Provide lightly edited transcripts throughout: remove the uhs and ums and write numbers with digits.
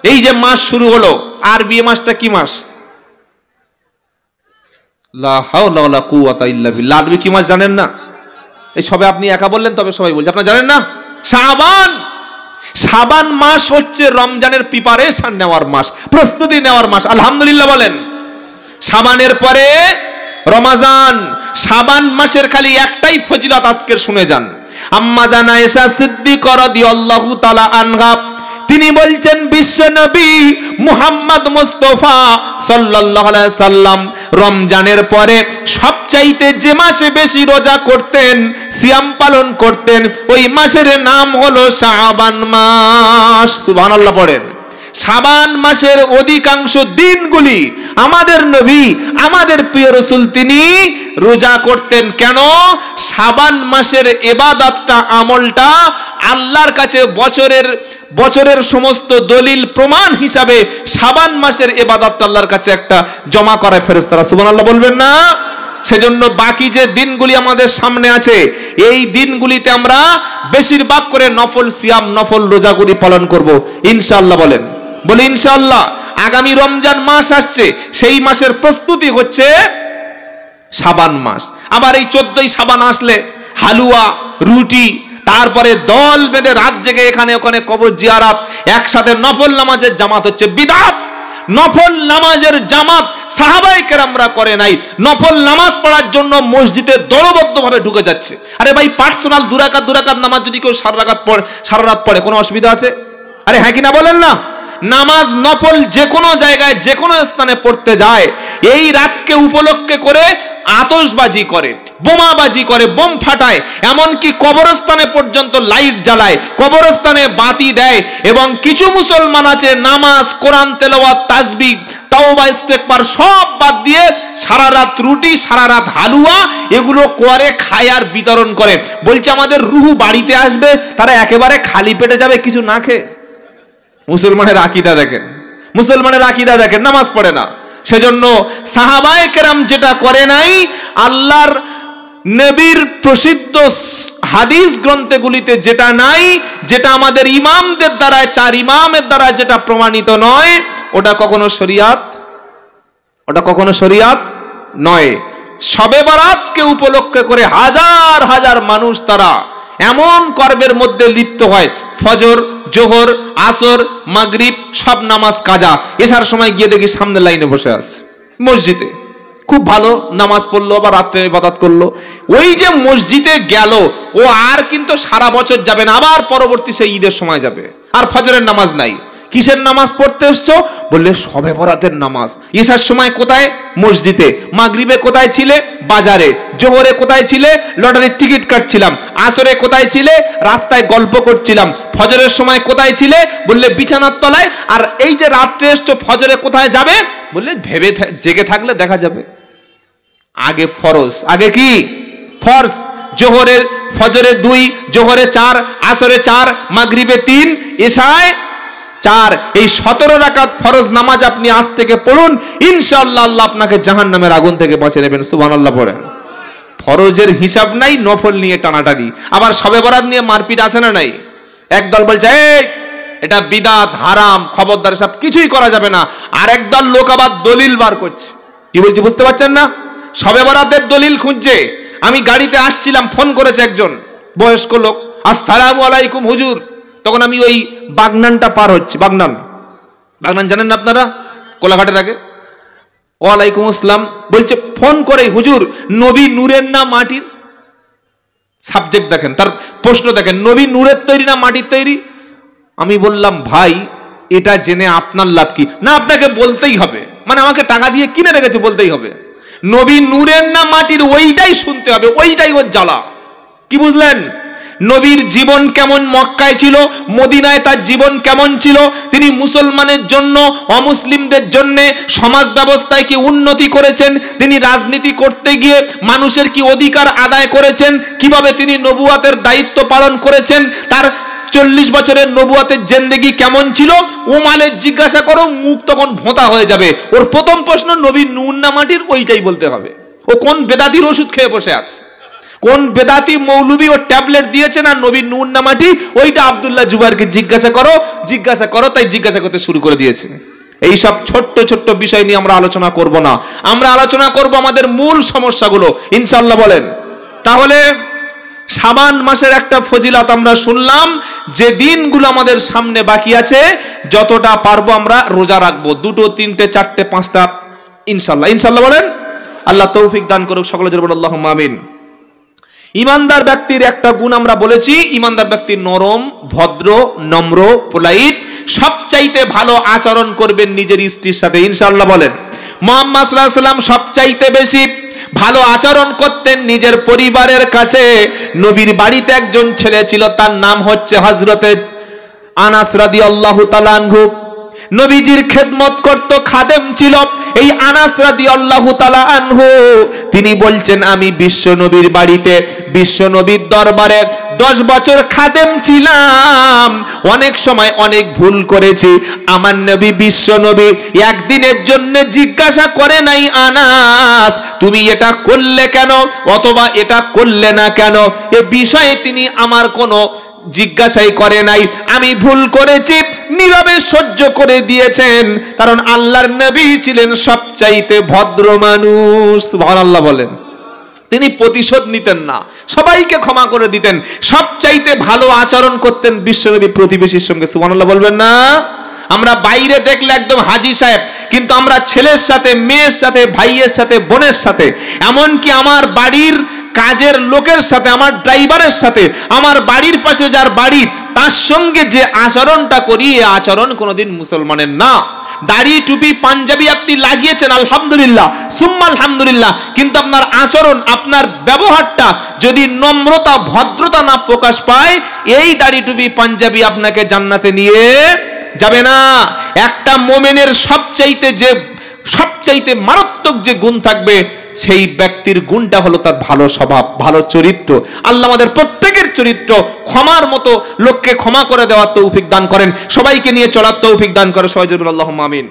এই যে মাস শুরু হলো, আরবি মাসটা কি মাস? লা হাওলা ওয়ালা কুওয়াতা ইল্লা বিল্লাহ। আরবি কি মাস জানেন না? এই সবে আপনি একা বললেন, তবে সবাই বলছে আপনারা জানেন না? শাবান। শাবান মাস হচ্ছে রমজানের প্রিপারেশন নেওয়ার মাস, প্রস্তুতি নেওয়ার মাস। আলহামদুলিল্লাহ বলেন। শাবানের পরে রমজান। শাবান মাসের খালি একটাই ফজিলত আজকের শুনে যান। আম্মা জান আয়েশা সিদ্দিকা রাদিয়াল্লাহু তাআলা আনহা তিনি বলছেন, বিশ্ব নবী মুহাম্মদ মুস্তাফা সাল্লাল্লাহু আলাইহি সাল্লাম রমজানের পরে সবচাইতে যে মাসে বেশি রোজা করতেন, সিয়াম পালন করতেন, ওই মাসের নাম হলো শাবান মাস। সুবহানাল্লাহ পড়েন। শাবান মাসের অধিকাংশ দিনগুলি আমাদের নবী, আমাদের প্রিয় রাসূল তিনি রোজা করতেন। কেন? শাবান মাসের ইবাদতটা, আমলটা আল্লাহর কাছে বছরের সমস্ত দলিল প্রমাণ হিসাবে শাবান মাসের ইবাদতটা আল্লাহর কাছে একটা জমা করে ফেরেশতারা। সুবহানাল্লাহ বলবেন না? সেজন্য বাকি যে দিনগুলি আমাদের সামনে আছে, এই দিনগুলিতে আমরা বেশিরভাগ করে নফল সিয়াম, নফল রোজাগুলি পালন করব ইনশাআল্লাহ। বলেন, বলি ইনশাআল্লাহ। আগামী রমজান মাস আসছে, সেই মাসের প্রস্তুতি হচ্ছে শাবান মাস। আবার এই 14ই শাবান আসলে হালুয়া, রুটি, তারপরে দল বেঁধে রাত জেগে এখানে ওখানে কবর জিয়ারত, একসাথে নফল নামাজের জামাত হচ্ছে বিদআত। নফল নামাজের জামাত সাহাবায়ে কেরামরা করে নাই। নফল নামাজ পড়ার জন্য মসজিদে দলবদ্ধভাবে ঢুকে যাচ্ছে। আরে ভাই, পার্সোনাল দুরাকাত নামাজ যদি কেউ সারা রাত পড়ে কোনো অসুবিধা আছে? আরে হ্যাঁ কিনা বলেন না? নামাজ নফল যে কোনো জায়গায় যে কোনো স্থানে পড়তে যায়, এই রাতকে উপলক্ষে করে আতশবাজি করে, বোমাবাজি করে, বোম ফাটায়, এমনকি কবরস্থানে পর্যন্ত লাইট জ্বালায়, কবরস্থানে বাতি দেয়। এবং কিছু মুসলমান আছে নামাজ, কোরআন তেলাওয়াত, তাসবিহ, তাওবা, ইস্তেগফার সব বাদ দিয়ে সারা রাত রুটি, সারা রাত হালুয়া এগুলো করে, খায় আর বিতরণ করে। বলছে আমাদের রুহু বাড়িতে আসবে, তারা একেবারে খালি পেটে যাবে কিছু না খেয়ে। মুসলমানের আকীদা দেখেন, মুসলমানের আকীদা দেখেন, নামাজ পড়ে না। সেজন্য সাহাবায়ে কেরাম যেটা করে নাই, আল্লাহর নবীর প্রসিদ্ধ হাদিস গ্রন্থগুলিতে যেটা নাই, যেটা আমাদের ইমামদের দ্বারা, 4 ইমামের দ্বারা যেটা প্রমাণিত নয়, ওটা কখনো শরিয়াত নয়। শবে বরাতকে উপলক্ষে করে হাজার হাজার মানুষ তারা এমন কর্মের মধ্যে লিপ্ত হয়, ফজর, জোহর, আসর, মাগরিব সব নামাজ কাজা। এসার সময় গিয়ে দেখি সামনে লাইনে বসে আছে মসজিদে, খুব ভালো নামাজ পড়লো বা রাত্রে ইবাদত করলো। ওই যে মসজিদে গেল, ও আর কিন্তু সারা বছর যাবে না, আবার পরবর্তী সেই ঈদের সময় যাবে। আর ফজরের নামাজ নাই। কিসের নামাজ পড়তে এসছো? বললে শবে বরাতের নামাজ। ঈশার সময় কোথায়? মসজিদে। মাগরিবে কোথায় ছিলে? বাজারে। জোহরে কোথায় ছিলে? লটারির টিকিট কাটছিলাম। আসরে কোথায় ছিলে? রাস্তায় গল্প করছিলাম। ফজরের সময় কোথায় ছিলে? বললে বিছানার তলায়। আর এই যে রাত্রে এসছো, ফজরে কোথায় যাবে? বললে ভেবে জেগে থাকলে দেখা যাবে। আগে ফরজ, আগে কি ফরজ। জোহরে, ফজরে 2, জোহরে 4, আসরে 4, মাগরিবে 3, এশায় 4। এই 17 রাকাত ফরজ নামাজ আপনি আজ থেকে পড়ুন, ইনশাআল্লাহ আল্লাহ আপনাকে জাহান্নামের আগুন থেকে বাঁচিয়ে নেবেন। সুবহানাল্লাহ পড়েন। ফরজের হিসাব নাই, নফল নিয়ে টানাটানি। আবার শবে বরাত নিয়ে মারপিট আছে না নাই? একদল বলছে এই এটা বিদআত, হারাম, খবরদার, সব কিছুই করা যাবে না। আর একদল লোক আবার দলিল বার করছে। কি বলছি বুঝতে পারছেন না? শবে বরাতের দলিল খুঁজছে। আমি গাড়িতে আসছিলাম, ফোন করেছে একজন বয়স্ক লোক, আসসালামু আলাইকুম হুজুর। তখন আমি ওই বাগনানটা পার হচ্ছি। বাগনান জানেন না আপনারা? কোলাঘাটের আগে। ওয়ালাইকুম আসসালাম। বলছে ফোন করে, হুজুর নবী নূরের না মাটির? সাবজেক্ট দেখেন, তার প্রশ্ন দেখেন, নবী নূরের তৈরি না মাটির তৈরি? আমি বললাম ভাই এটা জেনে আপনার লাভ কি? না আপনাকে বলতেই হবে, মানে আমাকে টাকা দিয়ে কিনে রেখেছে, বলতেই হবে। নবী নূরের না মাটির ওইটাই শুনতে হবে, ওইটাই ওর জ্বালা। কি বুঝলেন? নবীর জীবন কেমন মক্কায় ছিল, মদিনায় তার জীবন কেমন ছিল, তিনি মুসলমানের জন্য, অমুসলিমদের জন্য সমাজ ব্যবস্থায় কি উন্নতি করেছেন, তিনি রাজনীতি করতে গিয়ে মানুষের কি অধিকার আদায় করেছেন, কিভাবে তিনি নবুয়াতের দায়িত্ব পালন করেছেন, তার 40 বছরের নবুয়াতের জিন্দেগি কেমন ছিল, ও মালের জিজ্ঞাসা করো, মুখ তখন ভোঁতা হয়ে যাবে। ওর প্রথম প্রশ্ন নবী নূর না মাটির, ওইটাই বলতে হবে। ও কোন বেদাতির ওষুধ খেয়ে বসে আছে? কোন বেদাতি মৌলবী ও ট্যাবলেট দিয়েছে না নবীর নূর না মাটি, ওইটা আব্দুল্লাহ জুবাইরকে জিজ্ঞাসা করো, তাই জিজ্ঞাসা করতে শুরু করে দিয়েছে। এই সব ছোট্ট ছোট্ট বিষয় নিয়ে আমরা আলোচনা করব না, আমরা আলোচনা করব আমাদের মূল সমস্যাগুলো ইনশাআল্লাহ। বলেন তাহলে শাবান মাসের একটা ফজিলত আমরা শুনলাম, যে দিনগুলো আমাদের সামনে বাকি আছে যতটা পারবো আমরা রোজা রাখবো, 2, 3, 4, 5টা ইনশাআল্লাহ। ইনশাআল্লাহ বলেন। আল্লাহ তৌফিক দান করুক সকলে জোরে বলুন আল্লাহুম্মা আমিন। ইমানদার ব্যক্তির একটা গুণ আমরা বলেছি, ইমানদার ব্যক্তি নরম, ভদ্র, নম্র, পোলাইট, সবচাইতে ভালো আচরণ করবেন নিজের স্ত্রীর সাথে। ইনশাআল্লাহ বলেন। মুহাম্মদ সাল্লাল্লাহু আলাইহি ওয়াসাল্লাম সবচাইতে বেশি ভালো আচরণ করতেন নিজের পরিবারের কাছে। নবীর বাড়িতে একজন ছেলে ছিল, তার নাম হচ্ছে হযরতে আনাস রাদিয়াল্লাহু তাআলা আনহু। নবীজির খেদমত করত, খাদেম ছিল এই আনাস রাদিয়াল্লাহু তাআলা আনহু। তিনি বলছেন, আমি বিশ্ব নবীর বাড়িতে, বিশ্ব নবীর দরবারে 10 বছর খাদেম ছিলাম, অনেক সময় অনেক ভুল করেছি। আমার নবী বিশ্ব নবী একদিনের জন্য জিজ্ঞাসা করে নাই, আনাস তুমি এটা করলে কেন, অথবা এটা করলে না কেন, এ বিষয়ে তিনি আমার কোনো জিজ্ঞাসাই করে নাই। আমি ভুল করেছি, নীরবে সহ্য করে দিয়েছেন, কারণ আল্লাহর নবী ছিলেন সবচাইতে ভদ্র মানুষ। সুবহানাল্লাহ বলেন। তিনি প্রতিশোধ নিতেন না, সবাইকে ক্ষমা করে দিতেন, সবচাইতে ভালো আচরণ করতেন বিশ্বনবী প্রতিবেশীর সঙ্গে। সুবহানাল্লাহ বলবেন না? আমরা বাইরে দেখলে একদম হাজী সাহেব, কিন্তু আমরা ছেলের সাথে, মেয়ের সাথে, ভাইয়ের সাথে, বোনের সাথে, এমনকি আমার বাড়ির কাজের লোকের সাথে, আমার ড্রাইভারের সাথে, আমার বাড়ির পাশে যার বাড়ি তার সঙ্গে যে আচরণটা করি, এই আচরণ কোনোদিন মুসলমানের না। দাড়ি, টুপি, পাঞ্জাবি আপনি লাগিয়েছেন, আলহামদুলিল্লাহ, সুম্মা আলহামদুলিল্লাহ, কিন্তু আপনার আচরণ, আপনার ব্যবহারটা যদি নম্রতা, ভদ্রতা না প্রকাশ পায়, এই দাড়ি, টুপি, পাঞ্জাবি আপনাকে জান্নাতে নিয়ে যাবে না। একটা মুমিনের সবচাইতে মারাত্মক যে গুণ থাকবে, সেই ব্যক্তির গুণটা হলো তার ভালো স্বভাব, ভালো চরিত্র। আল্লাহ আমাদের প্রত্যেকের চরিত্র ক্ষমার মতো লোককে ক্ষমা করে দেওয়ার তৌফিক দান করেন, সবাইকে নিয়ে চলার তৌফিক দান করে সবাই বলুন আল্লাহুম্মা আমিন।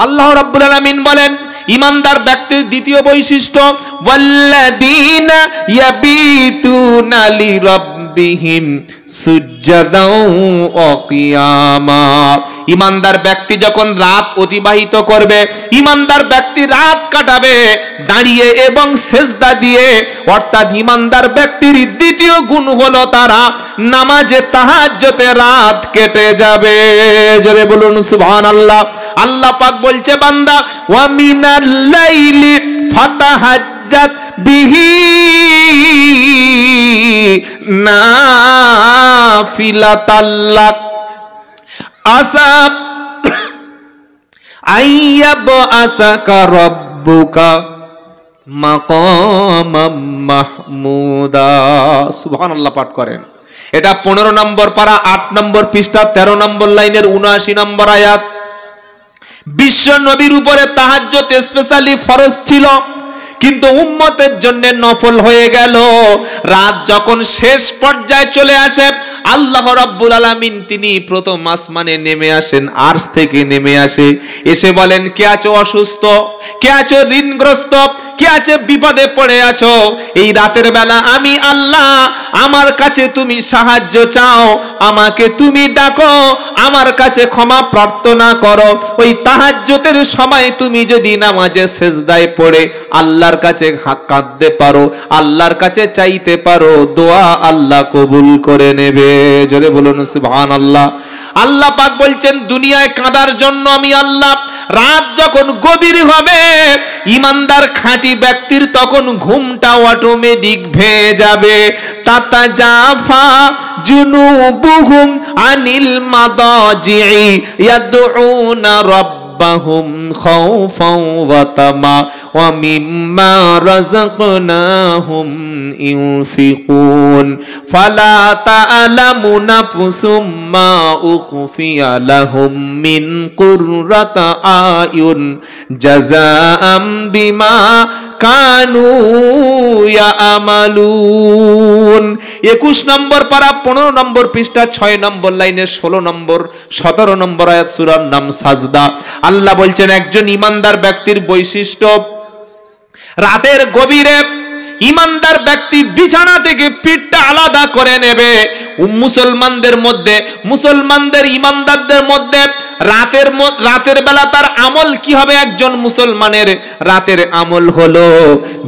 আল্লাহ রাব্বুল আলামিন বলেন, ইমানদার ব্যক্তির দ্বিতীয় বৈশিষ্ট্য, ওয়াল্লাযীনা ইয়াবিতুনা লিরাব্বিহিম সুজদাও ওয়া কিয়ামা। ইমানদার ব্যক্তি যখন রাত অতিবাহিত করবে, ইমানদার ব্যক্তি রাত কাটাবে দাঁড়িয়ে এবং সেজদা দিয়ে, অর্থাৎ ইমানদার ব্যক্তির দ্বিতীয় গুণ হলো তারা নামাজে তাহাজ্জুদে রাত কেটে যাবে। জোরে বলুন সুবহানাল্লাহ। আল্লাহ পাক বলছে, বান্দা ওয়া মিনাল লাইলি ফাতাহাজ্জাত বিহি নাফিলাতাল্লাক আসা আইয়াবআসাকা রাব্বুকা মাকামাম মাহমুদা। সুবহানাল্লাহ পাঠ করেন। এটা 15 নম্বর পারা, 8 নম্বর পৃষ্ঠা, 13 নম্বর লাইনের 79 নম্বর আয়াত। বিশ্ব নবীর উপরে তাহাজ্জুদ স্পেশালি ফরজ ছিল, কিন্তু উম্মতের জন্য নফল হয়ে গেল। রাত যখন শেষ পর্যায়ে চলে আসে, আল্লাহ রাব্বুল আলামিন তিনি প্রথম আসমানে নেমে আসেন, আরশ থেকে নেমে এসে বলেন, কে আছো অসুস্থ, কে আছো ঋণগ্রস্ত, কে আছে বিপদে পড়ে আছো, এই রাতের বেলা আমি আল্লাহ, আমার কাছে তুমি সাহায্য চাও, আমাকে তুমি ডাকো, আমার কাছে ক্ষমা প্রার্থনা করো। ওই তাহাজ্জুদের সময় তুমি যদি নামাজে সেজদায় পড়ে আল্লাহর কাছে কাঁদতে পারো, আল্লাহর কাছে চাইতে পারো, দোয়া আল্লাহ কবুল করে নেবে। জোরে বলুন সুবহানাল্লাহ। আল্লাহ পাক বলছেন, দুনিয়ায় কাঁদার জন্য আমি আল্লাহ, রাত যখন গভীর হবে, ইমানদার খাঁটি ব্যক্তির তখন ঘুমটা অটোমেটিক ভেঙে যাবে। তাতাজাফা জুনুবুহুম আনিল মাদাজি'i ইয়াদউনা রাব্বাহুম খাওফাও ওয়া তামা ওয়া মিম্মা রাযাকনাহুম ইউনফিকুন ফালা তা'লামু নাফসুম মা উখফিয়া লাহুম মিন কুররাতি আয়ুন জাযাআম বিমা কানু ইয়ামালুন। 21 নম্বর পারা, 15 নম্বর পৃষ্ঠা, 6 নম্বর লাইনে 16 নম্বর 17 নম্বর আয়াত, সূরার নাম সাজদা। আল্লাহ বলছেন, একজন ইমানদার ব্যক্তির বৈশিষ্ট্য, রাতের গভীরে ইমানদার ব্যক্তি বিছানা থেকে পিঠটা আলাদা করে নেবে। মুসলমানদের ইমানদারদের মধ্যে রাতের বেলা তার আমল কি হবে? একজন মুসলমানের রাতের আমল হলো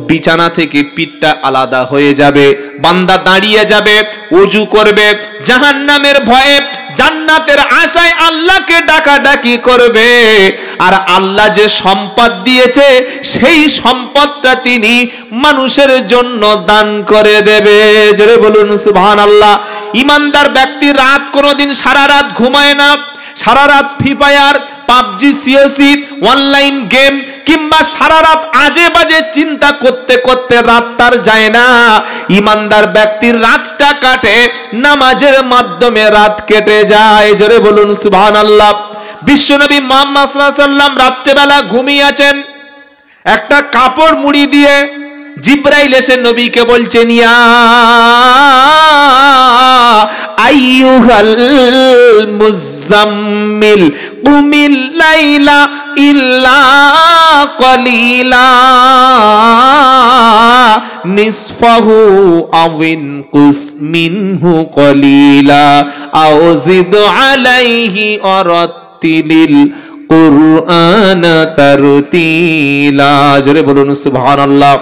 বিছানা থেকে পিঠটা আলাদা হয়ে যাবে, বান্দা দাঁড়িয়ে যাবে, ওযু করবে, জাহান্নামের ভয়ে জান্নাতের আশায় আল্লাহকে ডাকাডাকি করবে। আর আল্লাহ যে সম্পদ দিয়েছে সেই সম্পদটা তিনি মানুষের জন্য দান করে দেবে। জোরে বলুন সুবহানাল্লাহ। ইমানদার ব্যক্তি রাত কোনোদিন সারা রাত ঘুমায় না, সারা রাত ফ্রি ফায়ার, পাবজি, সিএসি, অনলাইন গেম কিংবা সারা রাত আজে বাজে চিন্তা করতে করতে রাত তার যায় না। ইমানদার ব্যক্তির রাতটা কাটে নামাজের মাধ্যমে, রাত কেটে যায়। জোরে বলুন সুবহানাল্লাহ। বিশ্বনবী মুহাম্মদ সাল্লাল্লাহু আলাইহি ওয়াসাল্লাম রাত্রেবেলা ঘুমিয়ে আছেন, একটা কাপড় মুড়ি দিয়ে জিবরাইল এসে নবীকে বলছেন, ইয়া আইয়ুহাল মুজাম্মিল কুমিল লাইলা ইল্লা কলিলা নিসফাহু আউন কুস মিনহু কলিলা আও জিদ আলাইহি ওয়ারাত্তিলিল কুরআন তারতিলা। জোরে বলুন সুবহানাল্লাহ।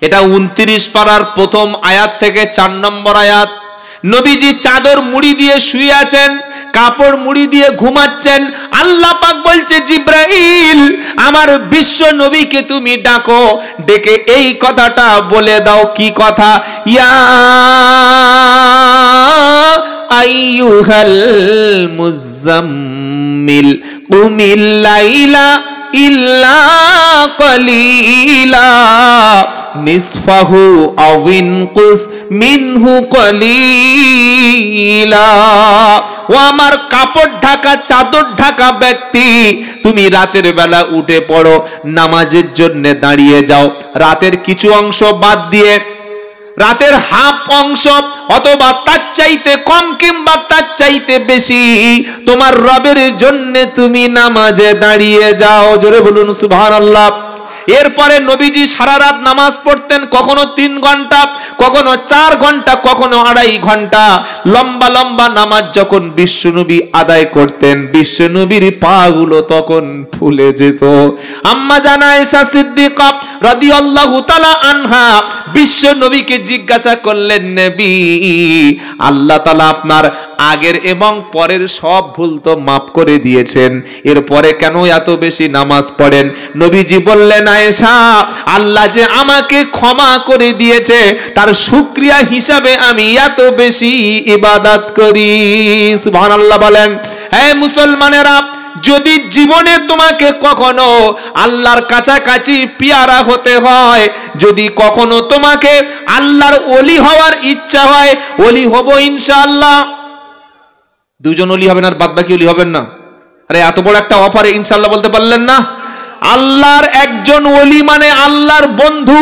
এটা 29 পারার প্রথম আয়াত থেকে 4 নম্বর আয়াত। নবীজি চাদর মুড়ি দিয়ে শুয়ে আছেন, কাপড় মুড়ি দিয়ে ঘুমাচ্ছেন। আল্লাহ পাক বলছে, জিবরাইল আমার বিশ্ব নবীকে তুমি ডাকো, ডেকে এই কথাটা বলে দাও। কি কথা? ইয়া আইয়ুহাল মুজাম্মিল কুমিল লাইলা ইল্লা কলিলা নিসফাহু আউন কুস মিনহু কলিলা। ও আমার কাপড় ঢাকা চাদর ঢাকা ব্যক্তি, তুমি রাতের বেলা উঠে পড়ো, নামাজের জন্য দাঁড়িয়ে যাও। রাতের কিছু অংশ বাদ দিয়ে রাতের হাফ অংশ অথবা তার চাইতে কম কিংবা তার চাইতে বেশি তোমার রবের জন্য তুমি নামাজে দাঁড়িয়ে যাও। জোরে বলুন সুবহানাল্লাহ। এরপরে নবীজি সারা রাত নামাজ পড়তেন, কখনো 3 ঘন্টা, কখনো 4 ঘন্টা, কখনো 2.5 ঘন্টা। লম্বা লম্বা নামাজ যখন বিশ্বনবী আদায় করতেন, বিশ্বনবীর পা গুলো তখন ফুলে যেত। আম্মা জানা আয়েশা সিদ্দিকা রাদিয়াল্লাহু তাআলা আনহা বিশ্বনবীকে জিজ্ঞাসা করলেন, নবী আল্লাহ তাআলা আপনার আগের এবং পরের সব ভুল তো মাফ করে দিয়েছেন, এরপরে কেন এত বেশি নামাজ পড়েন? নবীজি বললেন, আয়েশা আল্লাহ যে আমাকে ক্ষমা করে দিয়েছে তার শুকরিয়া হিসাবে আমি এত বেশি ইবাদত করি। সুবহানাল্লাহ বলেন। হে মুসলমানেরা, যদি জীবনে তোমাকে কখনো আল্লাহর কাছাকাছি পিয়ারা হতে হয়, যদি কখনো তোমাকে আল্লাহর ওলি হওয়ার ইচ্ছা হয়, ওলি হব ইনশাআল্লাহ। 2 জন ওলি হবেন আর বাদ বাকি ওলি হবেন না? আরে এত বড় একটা অফারে ইনশাআল্লাহ বলতে পারলেন না? আল্লাহর একজন ওলি মানে আল্লাহর বন্ধু,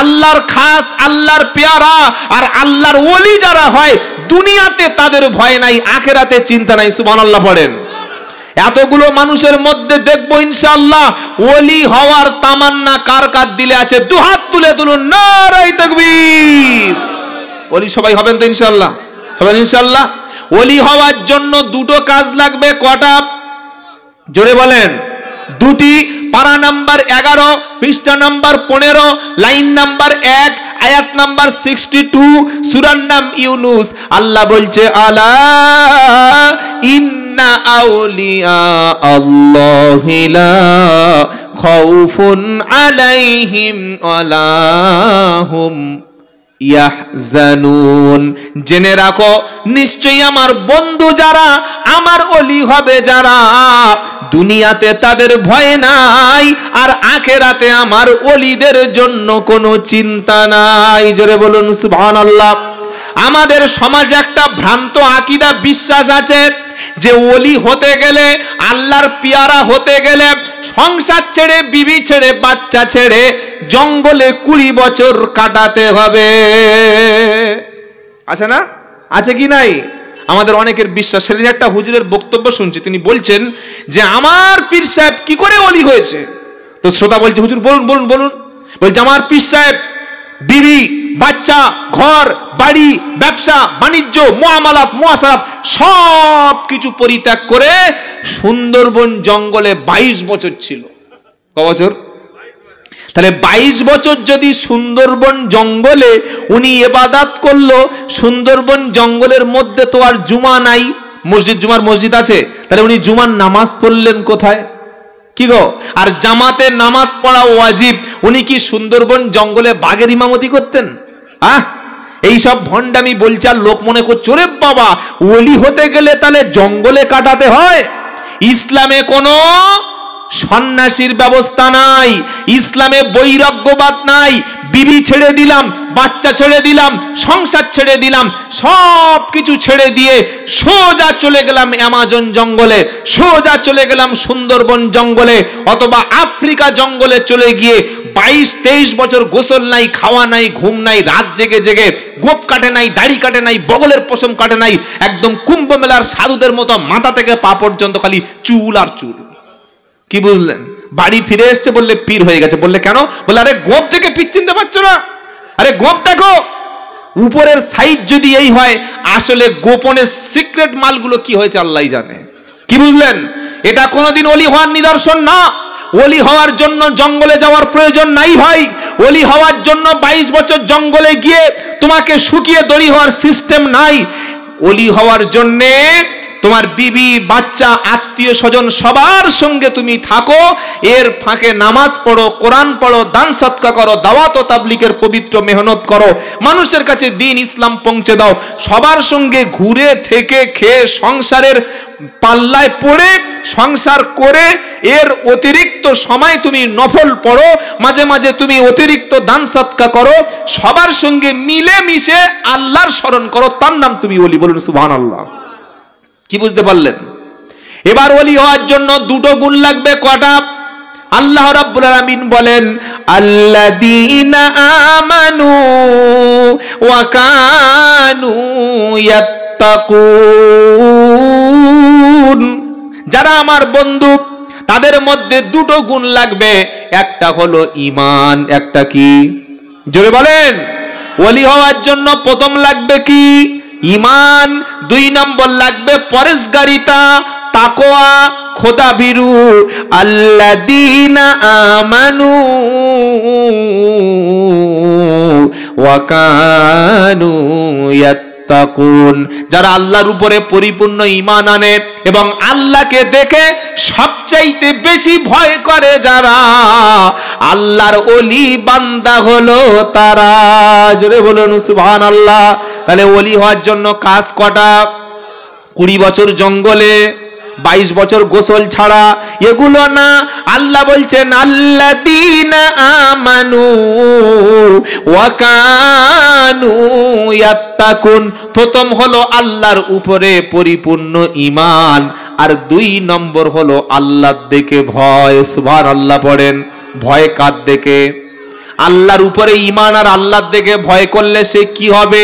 আল্লাহর খাস, আল্লাহর পেয়ারা। আর আল্লাহর ওলি যারা হয় দুনিয়াতে তাদের ভয় নাই, আখেরাতে চিন্তা নাই। সুবহানাল্লাহ পড়েন। এতগুলো মানুষের মধ্যে দেখবো ইনশাআল্লাহ ওলি হওয়ার তামান্না কার কার দিলে আছে? 2 হাত তুলে তুলুন, নারায়ে তাকবীর। ওলি সবাই হবেন তো ইনশাআল্লাহ? সবাই ইনশাআল্লাহ। ওলি হওয়ার জন্য 2টো কাজ লাগবে। কটা? জোরে বলেন। 2টি। পারা নাম্বার 11, পৃষ্ঠা নাম্বার 15, লাইন নাম্বার 1, আয়াত নাম্বার 62, সূরার নাম ইউনুস। আল্লাহ বলছে, আলা ইন্না আউলিয়া আল্লাহি লা খাউফুন আলাইহিম ওয়ালা হুম ইয়াহজানুন। জেনে রাখো, নিশ্চয়ই আমার বন্ধু যারা, আমার ওলি হবে যারা, দুনিয়াতে তাদের ভয় নাই, আর আখেরাতে আমার ওলিদের জন্য কোনো চিন্তা নাই। জোরে বলুন সুবহানাল্লাহ। আমাদের সমাজে একটা ভ্রান্ত আকীদা বিশ্বাস আছে যে ওলি হতে গেলে, আল্লাহর পিয়ারা হতে গেলে সংসার ছেড়ে, বিবি ছেড়ে, বাচ্চা ছেড়ে জঙ্গলে 20 বছর কাটাতে হবে। আছে না? আছে কি নাই? আমাদের অনেকের বিশ্বাস। সেদিন একটা হুজুরের বক্তব্য শুনছি, তিনি বলছেন যে আমার পীর সাহেব কি করে ওলি হয়েছে। তো শ্রোতা বলছে, হুজুর বলুন বলুন বলুন। বলছে, আমার পীর সাহেব বিবি, বাচ্চা, ঘর বাড়ি, ব্যবসা বাণিজ্য, মুআমালাত মুআশারাত সব কিছু পরিত্যাগ করে সুন্দরবন জঙ্গলে 22 বছর ছিল। ক বছর? তাহলে 22 বছর যদি সুন্দরবন জঙ্গলে উনি ইবাদত করলো, সুন্দরবন জঙ্গলের মধ্যে তো আর জুমা নাই, জুমার মসজিদ আছে, তাহলে উনি জুমার নামাজ পড়লেন কোথায়? কি গো? আর জামাতে নামাজ পড়া ওয়াজিব, উনি কি সুন্দরবন জঙ্গলে বাগের ইমামতি করতেন? এইসব ভণ্ডামি বলছে, আর লোক মনে করছে ওরে বাবা ওলি হতে গেলে তাহলে জঙ্গলে কাটাতে হয়। ইসলামে কোনো সন্ন্যাসীর ব্যবস্থা নাই, ইসলামে বৈরাগ্যবাদ নাই। বিবি ছেড়ে দিলাম, বাচ্চা ছেড়ে দিলাম, সংসার ছেড়ে দিলাম, সব কিছু ছেড়ে দিয়ে সোজা চলে গেলাম অ্যামাজন জঙ্গলে, সোজা চলে গেলাম সুন্দরবন জঙ্গলে অথবা আফ্রিকা জঙ্গলে চলে গিয়ে 22-23 বছর গোসল নাই, খাওয়া নাই, ঘুম নাই, রাত জেগে জেগে গোপ কাটে নাই, দাড়ি কাটে নাই, বগলের পশম কাটে নাই, একদম কুম্ভ মেলার সাধুদের মতো মাথা থেকে পা পর্যন্ত খালি চুল আর চুল। কি বুঝলেন? বাড়ি ফিরে এসছে, বললে পীর হয়ে গেছে। বললে কেন? বললে আরে গোপ থেকে পীর চিনতে পারছো না? আরে গোপ দেখো, উপরের সাইজ যদি এই হয়, আসলে গোপনের সিক্রেট মালগুলো কি হয়েছে আল্লাহই জানে। কি বুঝলেন? এটা কোনোদিন ওলি হওয়ার নিদর্শন না। ওলি হওয়ার জন্য জঙ্গলে যাওয়ার প্রয়োজন নাই ভাই। ওলি হওয়ার জন্য 22 বছর জঙ্গলে গিয়ে তোমাকে শুকিয়ে দড়ি হওয়ার সিস্টেম নাই। ওলি হওয়ার জন্যে তোমার বিবি, বাচ্চা, আত্মীয় স্বজন সবার সঙ্গে তুমি থাকো, এর ফাঁকে নামাজ পড়ো, কোরআন পড়ো, দান সদকা করো, দাওয়াত ও তাবলীগের পবিত্র মেহনত করো, মানুষের কাছে দ্বীন ইসলাম পৌঁছে দাও, সবার সঙ্গে ঘুরে থেকে খেয়ে সংসারের পাল্লায় পড়ে সংসার করে এর অতিরিক্ত সময় তুমি নফল পড়ো, মাঝে মাঝে তুমি অতিরিক্ত দান সদকা করো, সবার সঙ্গে মিলে মিশে আল্লাহর স্মরণ করো, তার নাম তুমি ওলি। বলুন সুবহানাল্লাহ। কি বুঝতে পারলেন? এবার ওলি হওয়ার জন্য দুটো গুণ লাগবে। কটা? আল্লাহ রাব্বুল আলামিন বলেন, আল্লাযীনা আমানু ওয়া কানু ইয়াত্তাকুন, যারা আমার বন্ধু তাদের মধ্যে দুটো গুণ লাগবে, একটা হলো ঈমান, একটা কি? জোরে বলেন। ওলি হওয়ার জন্য প্রথম লাগবে কি? ঈমান। 2 নম্বর লাগবে পরেশগারিতা, তাকওয়া, খোদাভীরু। আল্লাযীনা আমানু ওয়া কানু ইয়াত্তাকুন, যারা আল্লাহর উপরে পরিপূর্ণ ঈমান আনে এবং আল্লাহকে দেখে সবচাইতে বেশি ভয় করে, যারা আল্লাহর ওলি বান্দা হলো তারা। জোরে বলুন সুবহানাল্লাহ। তাহলে ওলি হওয়ার জন্য কাজ কটা? 20 বছর জঙ্গলে, 22 বছর গোসল ছাড়া, এগুলো না। আল্লাহ বলছেন আল্লাযীনা আমানু ওয়া কানু ইয়াত্তাকুন। প্রথম হলো আল্লাহর উপরে পরিপূর্ণ ঈমান, আর 2 নম্বর হলো আল্লাহর দেখে ভয়। সুবহানাল্লাহ পড়েন। ভয় কার দেখে? আল্লাহর উপরে ঈমান আর আল্লাহর দেখে ভয় করলে সে কি হবে?